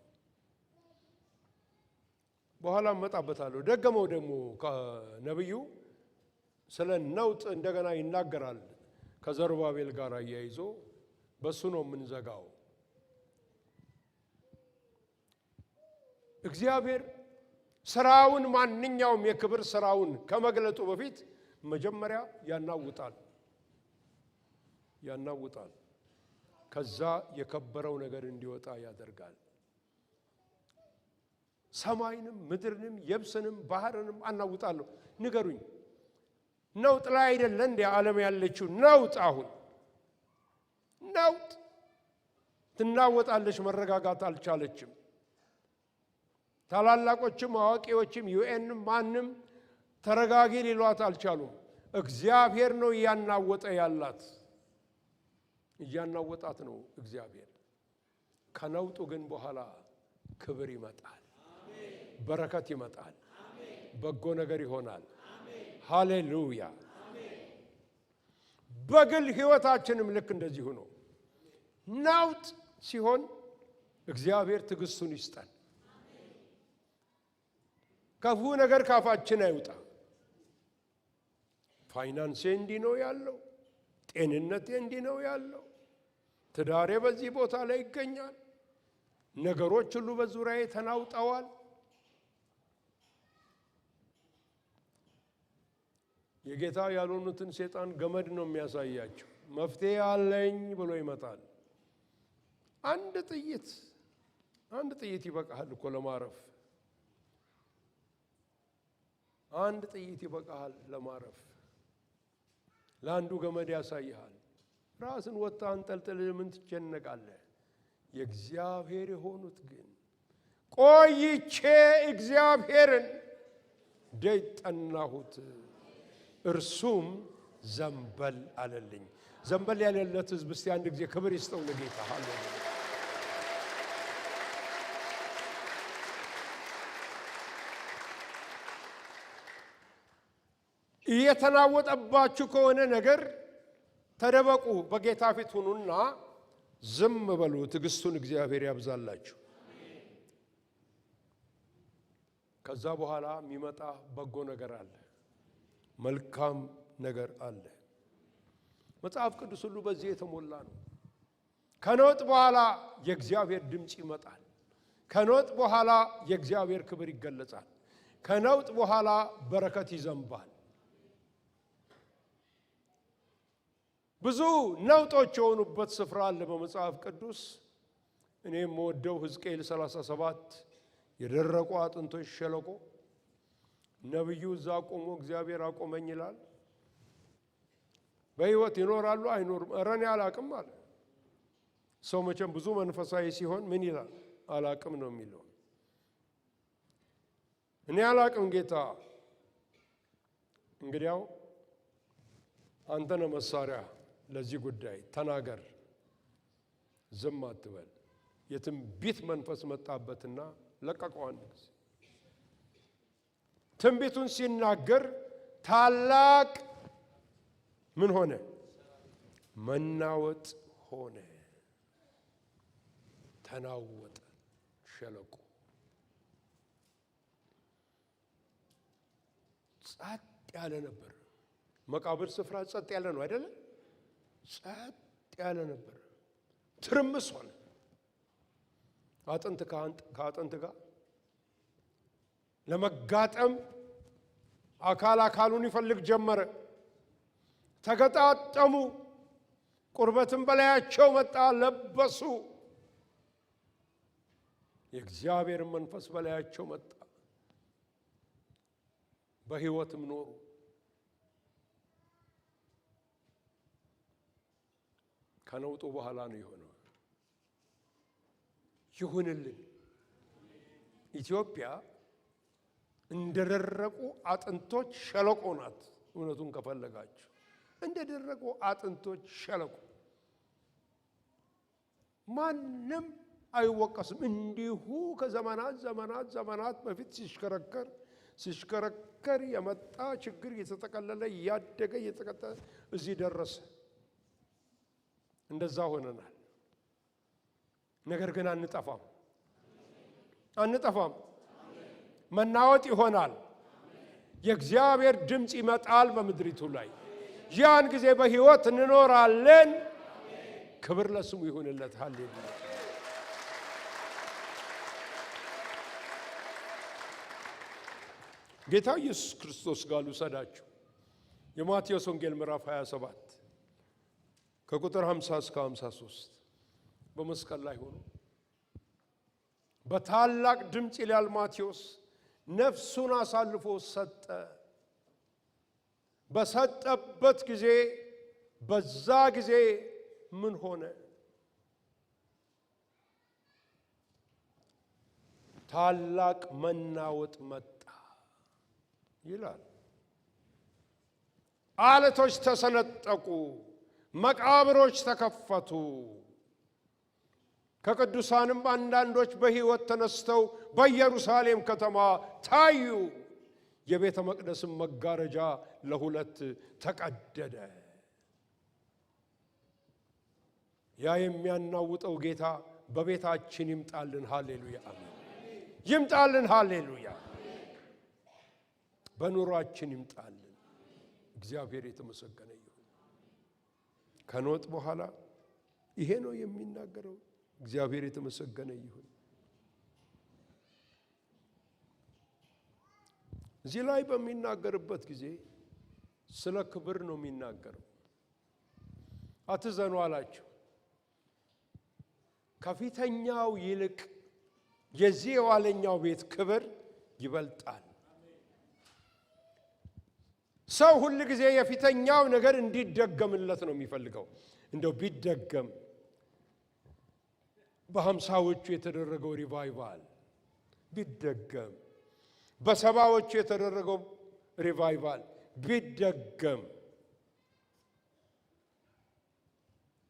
Speaker 1: በኋላ እመጣበታለሁ። ደገመው ደግሞ ከነቢዩ ስለ ነውጥ እንደገና ይናገራል። ከዘሩባቤል ጋር አያይዞ በሱ ነው የምንዘጋው። እግዚአብሔር ስራውን ማንኛውም የክብር ስራውን ከመግለጡ በፊት መጀመሪያ ያናውጣል። ከዛ የከበረው ነገር እንዲወጣ ያደርጋል። ሰማይንም ምድርንም የብስንም ባህርንም አናውጣለሁ። ንገሩኝ፣ ነውጥ ላይ አይደለ እንደ ዓለም ያለችው? ነውጥ አሁን ነውጥ ትናወጣለች። መረጋጋት አልቻለችም። ታላላቆችም አዋቂዎችም ዩኤንም ማንም ተረጋጊ ሊሏት አልቻሉም። እግዚአብሔር ነው እያናወጠ ያላት፣ እያናወጣት ነው እግዚአብሔር። ከነውጡ ግን በኋላ ክብር ይመጣል። በረከት ይመጣል። በጎ ነገር ይሆናል። ሃሌሉያ። በግል ሕይወታችንም ልክ እንደዚሁ ነው። ናውጥ ሲሆን እግዚአብሔር ትዕግስቱን ይስጠን። ክፉ ነገር ካፋችን አይውጣ። ፋይናንሴ እንዲህ ነው ያለው፣ ጤንነቴ እንዲህ ነው ያለው፣ ትዳሬ በዚህ ቦታ ላይ ይገኛል፣ ነገሮች ሁሉ በዙሪያዬ ተናውጠዋል። የጌታ ያልሆኑትን ሰይጣን ገመድ ነው የሚያሳያቸው። መፍትሄ አለኝ ብሎ ይመጣል። አንድ ጥይት ይበቃሃል እኮ ለማረፍ። አንድ ጥይት ይበቃሃል ለማረፍ። ለአንዱ ገመድ ያሳይሃል። ራስን ወጣ አንጠልጥል ምን ትጨነቃለህ? የእግዚአብሔር የሆኑት ግን ቆይቼ እግዚአብሔርን ደጅ ጠናሁት፣ እርሱም ዘንበል አለልኝ። ዘንበል ያለለት ሕዝብ እስቲ አንድ ጊዜ ክብር ይስጠው ለጌታ። ሃሌሉያ። እየተናወጠባችሁ ከሆነ ነገር ተደበቁ፣ በጌታ ፊት ሁኑና ዝም በሉ። ትዕግስቱን እግዚአብሔር ያብዛላችሁ። ከዛ በኋላ የሚመጣ በጎ ነገር አለ፣ መልካም ነገር አለ። መጽሐፍ ቅዱስ ሁሉ በዚህ የተሞላ ነው። ከነውጥ በኋላ የእግዚአብሔር ድምፅ ይመጣል። ከነውጥ በኋላ የእግዚአብሔር ክብር ይገለጻል። ከነውጥ በኋላ በረከት ይዘንባል። ብዙ ነውጦች የሆኑበት ስፍራ አለ በመጽሐፍ ቅዱስ። እኔ የምወደው ሕዝቅኤል 37 የደረቁ አጥንቶች ሸለቆ። ነቢዩ እዛ ቆሞ እግዚአብሔር አቆመኝ ይላል። በሕይወት ይኖራሉ አይኖርም? ኧረ እኔ አላቅም አለ። ሰው መቼም ብዙ መንፈሳዊ ሲሆን ምን ይላል? አላቅም ነው የሚለው። እኔ አላቅም ጌታ። እንግዲያው አንተ ነህ መሳሪያ ለዚህ ጉዳይ፣ ተናገር፣ ዝም አትበል። የትንቢት መንፈስ መጣበትና ለቀቀው። አንድ ጊዜ ትንቢቱን ሲናገር ታላቅ ምን ሆነ? መናወጥ ሆነ። ተናወጠ ሸለቆ። ጸጥ ያለ ነበር። መቃብር ስፍራ ጸጥ ያለ ነው አይደለ? ጸጥ ያለ ነበር። ትርምስ ሆነ። አጥንት ከአጥንት ጋር ለመጋጠም አካል አካሉን ይፈልግ ጀመረ። ተገጣጠሙ። ቁርበትን በላያቸው መጣ፣ ለበሱ። የእግዚአብሔር መንፈስ በላያቸው መጣ፣ በሕይወትም ኖሩ። ከነውጡ በኋላ ነው የሆነው። ይሁንልን። ኢትዮጵያ እንደደረቁ አጥንቶች ሸለቆ ናት። እውነቱን ከፈለጋችሁ እንደደረቁ አጥንቶች ሸለቆ፣ ማንም አይወቀስም። እንዲሁ ከዘመናት በፊት ሲሽከረከር የመጣ ችግር እየተጠቀለለ እያደገ እየተቀጠለ እዚህ ደረሰ። እንደዛ ሆነናል። ነገር ግን አንጠፋም። መናወጥ ይሆናል። የእግዚአብሔር ድምፅ ይመጣል በምድሪቱ ላይ። ያን ጊዜ በሕይወት እንኖራለን። ክብር ለስሙ ይሁንለት። ሃሌሉያ። ጌታ ኢየሱስ ክርስቶስ ጋር ልውሰዳችሁ። የማቴዎስ ወንጌል ምዕራፍ 27 ከቁጥር 50 እስከ 53 በመስቀል ላይ ሆኖ በታላቅ ድምፅ ይላል ማቴዎስ፣ ነፍሱን አሳልፎ ሰጠ። በሰጠበት ጊዜ በዛ ጊዜ ምን ሆነ? ታላቅ መናወጥ መጣ ይላል። አለቶች ተሰነጠቁ፣ መቃብሮች ተከፈቱ። ከቅዱሳንም አንዳንዶች በሕይወት ተነስተው በኢየሩሳሌም ከተማ ታዩ። የቤተ መቅደስም መጋረጃ ለሁለት ተቀደደ። ያ የሚያናውጠው ጌታ በቤታችን ይምጣልን። ሃሌሉያ አሜን። ይምጣልን። ሃሌሉያ። በኑሯችን ይምጣልን። እግዚአብሔር የተመሰገነ ይሁን። ከኖጥ በኋላ ይሄ ነው የሚናገረው። እግዚአብሔር የተመሰገነ ይሁን። እዚህ ላይ በሚናገርበት ጊዜ ስለ ክብር ነው የሚናገረው። አትዘኑ አላቸው። ከፊተኛው ይልቅ የዚህ የኋለኛው ቤት ክብር ይበልጣል። ሰው ሁል ጊዜ የፊተኛው ነገር እንዲደገምለት ነው የሚፈልገው። እንደው ቢደገም በ50ዎቹ የተደረገው ሪቫይቫል ቢደገም፣ በ70ዎቹ የተደረገው ሪቫይቫል ቢደገም።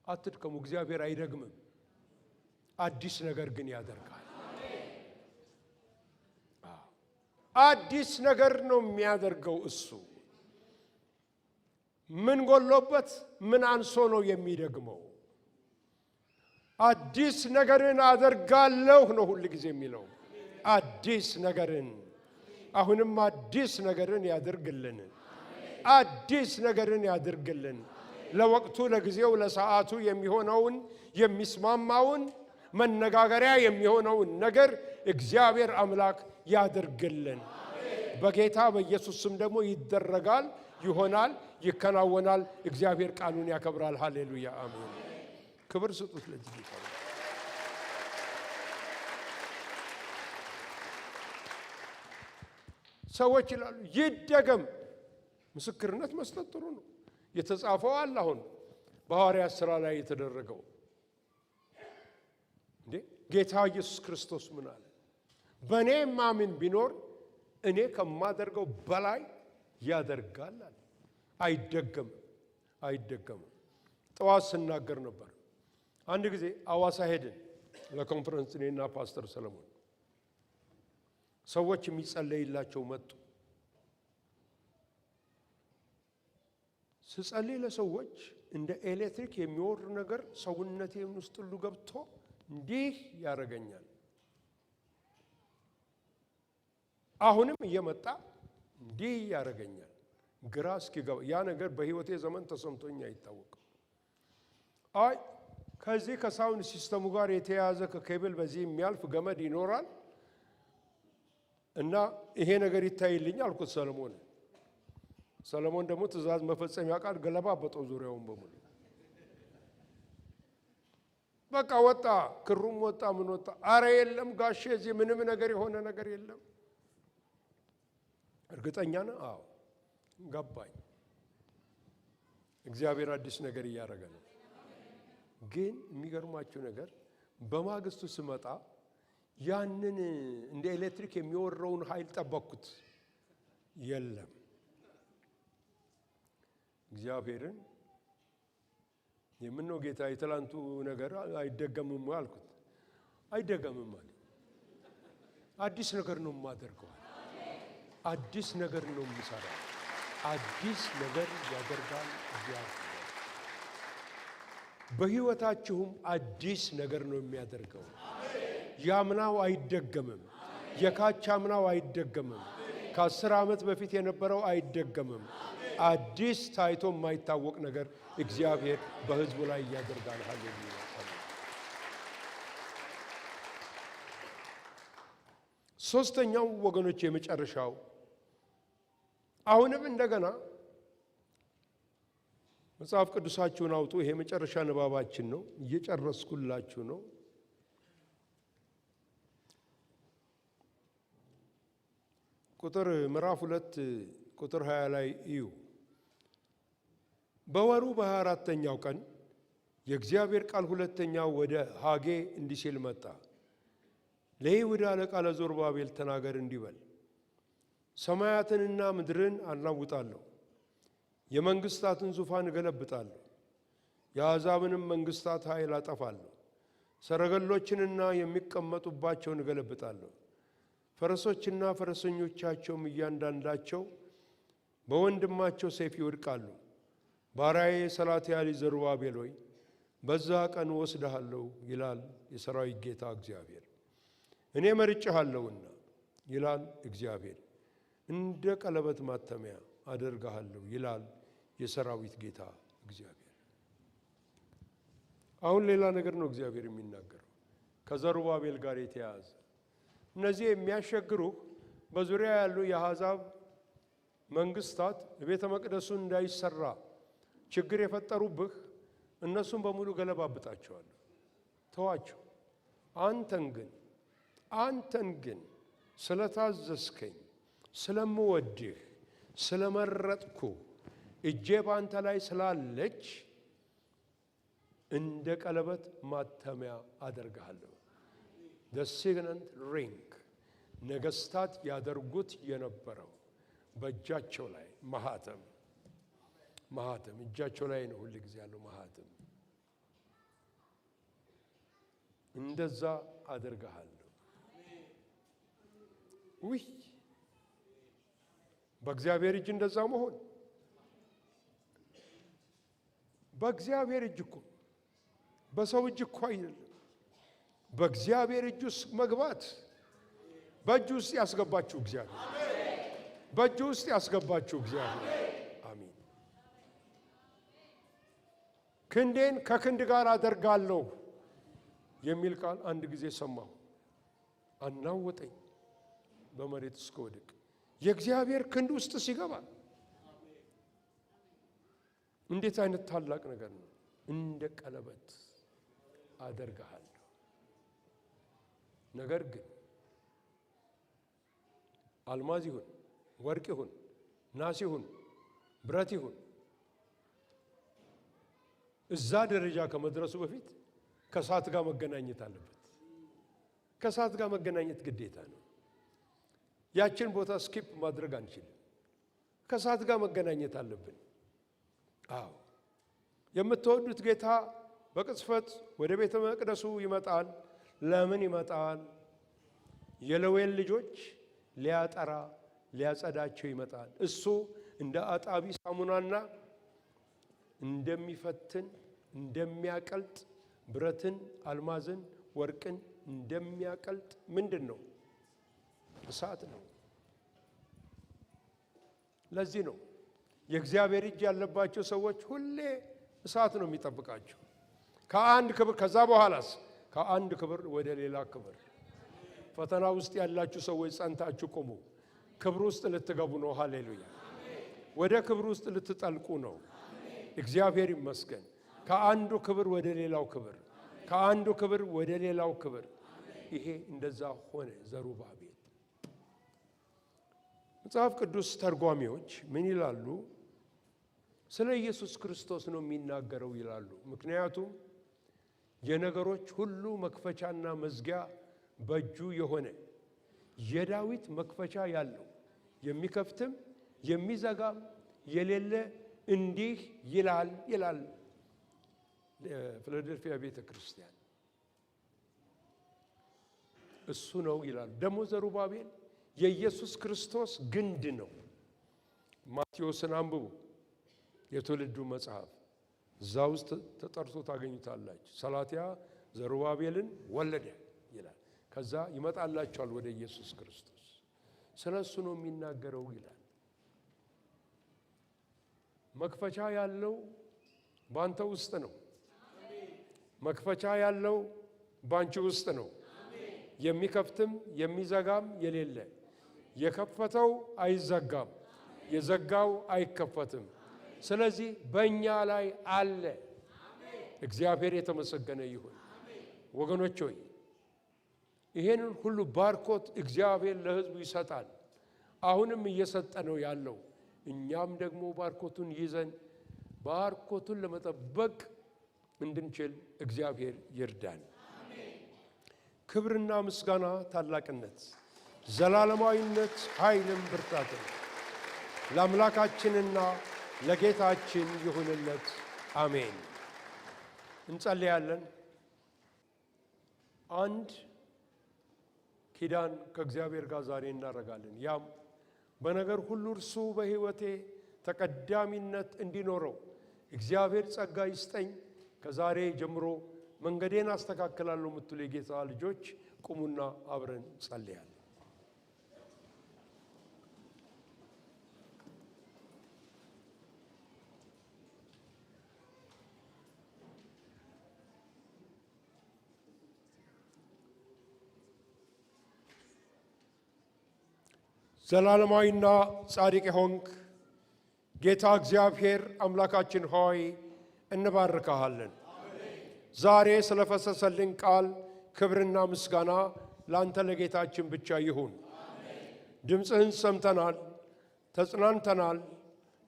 Speaker 1: አትድከሙ። እግዚአብሔር አይደግምም። አዲስ ነገር ግን ያደርጋል። አዲስ ነገር ነው የሚያደርገው እሱ። ምን ጎሎበት ምን አንሶ ነው የሚደግመው? አዲስ ነገርን አደርጋለሁ ነው ሁሉ ጊዜ የሚለው። አዲስ ነገርን፣ አሁንም አዲስ ነገርን ያድርግልን። አዲስ ነገርን ያድርግልን። ለወቅቱ ለጊዜው ለሰዓቱ የሚሆነውን የሚስማማውን መነጋገሪያ የሚሆነውን ነገር እግዚአብሔር አምላክ ያድርግልን። በጌታ በኢየሱስ ስም ደግሞ ይደረጋል፣ ይሆናል፣ ይከናወናል። እግዚአብሔር ቃሉን ያከብራል። ሃሌሉያ አሜን። ክብር ስጡት ለዚህ ጌታ። ሰዎች ይላሉ ይደገም። ምስክርነት መስጠት ጥሩ ነው። የተጻፈው አለ አሁን በሐዋርያት ሥራ ላይ የተደረገው እንዴ ጌታ ኢየሱስ ክርስቶስ ምን አለ? በእኔ ማምን ቢኖር እኔ ከማደርገው በላይ ያደርጋል አለ። አይደገምም፣ አይደገምም። ጠዋት ስናገር ነበር። አንድ ጊዜ አዋሳ ሄድን ለኮንፈረንስ፣ እኔና ፓስተር ሰለሞን። ሰዎች የሚጸለይላቸው መጡ። ስጸልይ ለሰዎች እንደ ኤሌክትሪክ የሚወር ነገር ሰውነቴን ውስጥ ሁሉ ገብቶ እንዲህ ያረገኛል። አሁንም እየመጣ እንዲህ ያረገኛል። ግራ እስኪገባ ያ ነገር በህይወቴ ዘመን ተሰምቶኝ አይታወቅም። አይ ከዚህ ከሳውንድ ሲስተሙ ጋር የተያያዘ ከኬብል በዚህ የሚያልፍ ገመድ ይኖራል እና ይሄ ነገር ይታይልኝ አልኩት ሰለሞን። ሰለሞን ደግሞ ትእዛዝ መፈጸሚያ ቃል ገለባበጠው ዙሪያውን በሙሉ። በቃ ወጣ፣ ክሩም ወጣ፣ ምን ወጣ። አረ የለም ጋሼ እዚህ ምንም ነገር የሆነ ነገር የለም። እርግጠኛ ነህ? አዎ ገባኝ። እግዚአብሔር አዲስ ነገር እያደረገ ነው። ግን የሚገርማችሁ ነገር በማግስቱ ስመጣ ያንን እንደ ኤሌክትሪክ የሚወረውን ኃይል ጠበቅኩት፣ የለም። እግዚአብሔርን የምነው ጌታ የትላንቱ ነገር አይደገምም አልኩት። አይደገምም አለ። አዲስ ነገር ነው የማደርገው። አዲስ ነገር ነው የምሰራው። አዲስ ነገር ያደርጋል እግዚአብሔር። በህይወታችሁም አዲስ ነገር ነው የሚያደርገው። ያምናው አይደገምም። የካቻምናው አይደገምም። ከ10 ዓመት በፊት የነበረው አይደገምም። አዲስ ታይቶ የማይታወቅ ነገር እግዚአብሔር በህዝቡ ላይ ያደርጋል። ሃሌሉያ። ሶስተኛው ወገኖች የመጨረሻው አሁንም እንደገና መጽሐፍ ቅዱሳችሁን አውጡ። ይሄ መጨረሻ ንባባችን ነው። እየጨረስኩላችሁ ነው። ቁጥር ምዕራፍ 2 ቁጥር 20 ላይ እዩ። በወሩ በ24ኛው ቀን የእግዚአብሔር ቃል ሁለተኛው ወደ ሐጌ እንዲህ ሲል መጣ። ለይሁዳ አለቃ ለዘሩባቤል ተናገር እንዲህ በል፣ ሰማያትንና ምድርን አናውጣለሁ፣ የመንግስታትን ዙፋን እገለብጣለሁ፣ የአሕዛብንም መንግስታት ኃይል አጠፋለሁ፣ ሰረገሎችንና የሚቀመጡባቸውን እገለብጣለሁ። ፈረሶችና ፈረሰኞቻቸውም እያንዳንዳቸው በወንድማቸው ሰይፍ ይወድቃሉ። ባሪያዬ ሰላትያል ዘሩባቤል ሆይ በዛ ቀን ወስደሃለሁ ይላል የሰራዊት ጌታ እግዚአብሔር። እኔ መርጬሃለሁና ይላል እግዚአብሔር፣ እንደ ቀለበት ማተሚያ አደርግሃለሁ ይላል የሰራዊት ጌታ እግዚአብሔር። አሁን ሌላ ነገር ነው እግዚአብሔር የሚናገረው ከዘሩባቤል ጋር የተያያዘ። እነዚህ የሚያሸግሩ በዙሪያ ያሉ የአሕዛብ መንግስታት ቤተ መቅደሱን እንዳይሰራ ችግር የፈጠሩብህ እነሱን በሙሉ ገለባብጣቸዋለሁ፣ ተዋቸው። አንተን ግን ስለታዘዝከኝ፣ ስለምወድህ፣ ስለመረጥኩ፣ እጄ ባንተ ላይ ስላለች እንደ ቀለበት ማተሚያ አደርግሃለሁ። the signet ring ነገስታት ያደርጉት የነበረው በእጃቸው ላይ ማህተም እጃቸው ላይ ነው ሁሉ ጊዜ ያለው ማህተም። እንደዛ አደርግሃለሁ። ውይ በእግዚአብሔር እጅ እንደዛ መሆን፣ በእግዚአብሔር እጅ እኮ በሰው እጅ እኮ አይደለም። በእግዚአብሔር እጅ ውስጥ መግባት በእጅ ውስጥ ያስገባችሁ እግዚአብሔር፣ በእጅ ውስጥ ያስገባችሁ እግዚአብሔር። አሜን። ክንዴን ከክንድ ጋር አደርጋለሁ የሚል ቃል አንድ ጊዜ ሰማሁ፣ አናወጠኝ በመሬት እስከወድቅ። የእግዚአብሔር ክንድ ውስጥ ሲገባ እንዴት አይነት ታላቅ ነገር ነው! እንደ ቀለበት አደርግሃለሁ። ነገር ግን አልማዝ ይሁን ወርቅ ይሁን ናስ ይሁን ብረት ይሁን እዛ ደረጃ ከመድረሱ በፊት ከእሳት ጋር መገናኘት አለበት። ከእሳት ጋር መገናኘት ግዴታ ነው። ያችን ቦታ ስኪፕ ማድረግ አንችልም። ከእሳት ጋር መገናኘት አለብን። አዎ የምትወዱት ጌታ በቅጽበት ወደ ቤተ መቅደሱ ይመጣል። ለምን ይመጣል? የሌዊን ልጆች ሊያጠራ ሊያጸዳቸው ይመጣል። እሱ እንደ አጣቢ ሳሙናና እንደሚፈትን እንደሚያቀልጥ ብረትን፣ አልማዝን፣ ወርቅን እንደሚያቀልጥ ምንድን ነው? እሳት ነው። ለዚህ ነው የእግዚአብሔር እጅ ያለባቸው ሰዎች ሁሌ እሳት ነው የሚጠብቃቸው። ከአንድ ክብር ከዛ በኋላስ ከአንድ ክብር ወደ ሌላ ክብር። ፈተና ውስጥ ያላችሁ ሰዎች ጸንታችሁ ቆሙ። ክብር ውስጥ ልትገቡ ነው። ሃሌሉያ! ወደ ክብር ውስጥ ልትጠልቁ ነው። እግዚአብሔር ይመስገን። ከአንዱ ክብር ወደ ሌላው ክብር፣ ከአንዱ ክብር ወደ ሌላው ክብር። ይሄ እንደዛ ሆነ ዘሩባቤል። መጽሐፍ ቅዱስ ተርጓሚዎች ምን ይላሉ? ስለ ኢየሱስ ክርስቶስ ነው የሚናገረው ይላሉ። ምክንያቱም የነገሮች ሁሉ መክፈቻና መዝጊያ በእጁ የሆነ የዳዊት መክፈቻ ያለው የሚከፍትም የሚዘጋም የሌለ እንዲህ ይላል ፊላዴልፊያ ቤተ ክርስቲያን እሱ ነው ይላል። ደግሞ ዘሩባቤል የኢየሱስ ክርስቶስ ግንድ ነው። ማቴዎስን አንብቡ፣ የትውልዱ መጽሐፍ እዛ ውስጥ ተጠርቶ ታገኙታላችሁ። ሰላትያ ዘሩባቤልን ወለደ ይላል። ከዛ ይመጣላችኋል ወደ ኢየሱስ ክርስቶስ። ስለ እሱ ነው የሚናገረው ይላል። መክፈቻ ያለው ባንተ ውስጥ ነው። መክፈቻ ያለው ባንቺ ውስጥ ነው። የሚከፍትም የሚዘጋም የሌለ፣ የከፈተው አይዘጋም፣ የዘጋው አይከፈትም። ስለዚህ በእኛ ላይ አለ። እግዚአብሔር የተመሰገነ ይሁን። ወገኖች ሆይ ይሄንን ሁሉ ባርኮት እግዚአብሔር ለሕዝቡ ይሰጣል። አሁንም እየሰጠ ነው ያለው። እኛም ደግሞ ባርኮቱን ይዘን ባርኮቱን ለመጠበቅ እንድንችል እግዚአብሔር ይርዳን። ክብርና ምስጋና፣ ታላቅነት፣ ዘላለማዊነት፣ ኃይልም ብርታትም ለአምላካችንና ለጌታችን ይሁንለት። አሜን። እንጸልያለን። አንድ ኪዳን ከእግዚአብሔር ጋር ዛሬ እናደርጋለን። ያም በነገር ሁሉ እርሱ በሕይወቴ ተቀዳሚነት እንዲኖረው እግዚአብሔር ጸጋ ይስጠኝ። ከዛሬ ጀምሮ መንገዴን አስተካክላለሁ የምትሉ የጌታ ልጆች ቁሙና አብረን ጸልያለን። ዘላለማዊና ጻድቅ ሆንክ ጌታ እግዚአብሔር አምላካችን ሆይ እንባርካለን። ዛሬ ስለፈሰሰልን ቃል ክብርና ምስጋና ላንተ ለጌታችን ብቻ ይሁን። ድምፅህን ሰምተናል፣ ተጽናንተናል፣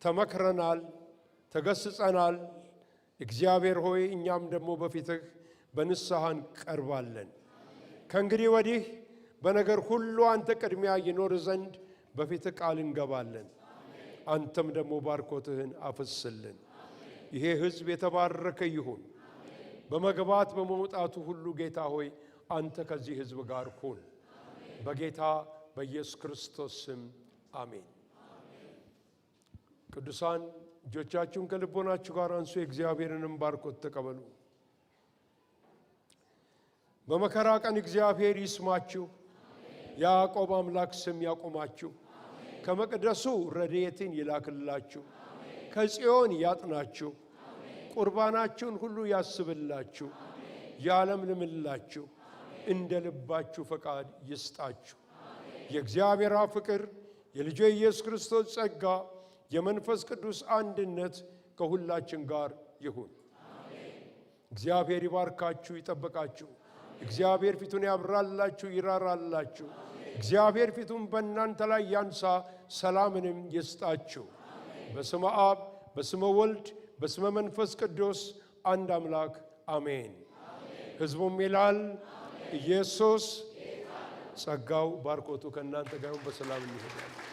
Speaker 1: ተመክረናል፣ ተገስጸናል። እግዚአብሔር ሆይ እኛም ደግሞ በፊትህ በንስሐ እንቀርባለን። ከእንግዲህ ወዲህ በነገር ሁሉ አንተ ቅድሚያ ይኖር ዘንድ በፊትህ ቃል እንገባለን። አንተም ደግሞ ባርኮትህን አፍስልን። ይሄ ሕዝብ የተባረከ ይሁን። በመግባት በመውጣቱ ሁሉ ጌታ ሆይ አንተ ከዚህ ሕዝብ ጋር ሁን። በጌታ በኢየሱስ ክርስቶስ ስም አሜን። ቅዱሳን እጆቻችሁን ከልቦናችሁ ጋር አንሱ። የእግዚአብሔርንም ባርኮት ተቀበሉ። በመከራ ቀን እግዚአብሔር ይስማችሁ። ያዕቆብ አምላክ ስም ያቆማችሁ። ከመቅደሱ ረድኤትን ይላክላችሁ። ከጽዮን ያጥናችሁ። ቁርባናችሁን ሁሉ ያስብላችሁ። ያለምልምላችሁ። እንደ ልባችሁ ፈቃድ ይስጣችሁ። የእግዚአብሔር ፍቅር፣ የልጁ ኢየሱስ ክርስቶስ ጸጋ፣ የመንፈስ ቅዱስ አንድነት ከሁላችን ጋር ይሁን። እግዚአብሔር ይባርካችሁ፣ ይጠብቃችሁ። እግዚአብሔር ፊቱን ያብራላችሁ፣ ይራራላችሁ። እግዚአብሔር ፊቱን በእናንተ ላይ ያንሳ፣ ሰላምንም ይስጣችሁ። በስመ አብ በስመ ወልድ በስመ መንፈስ ቅዱስ አንድ አምላክ አሜን። ሕዝቡም ይላል ኢየሱስ ጸጋው ባርኮቱ ከእናንተ ጋር በሰላም ይሁን።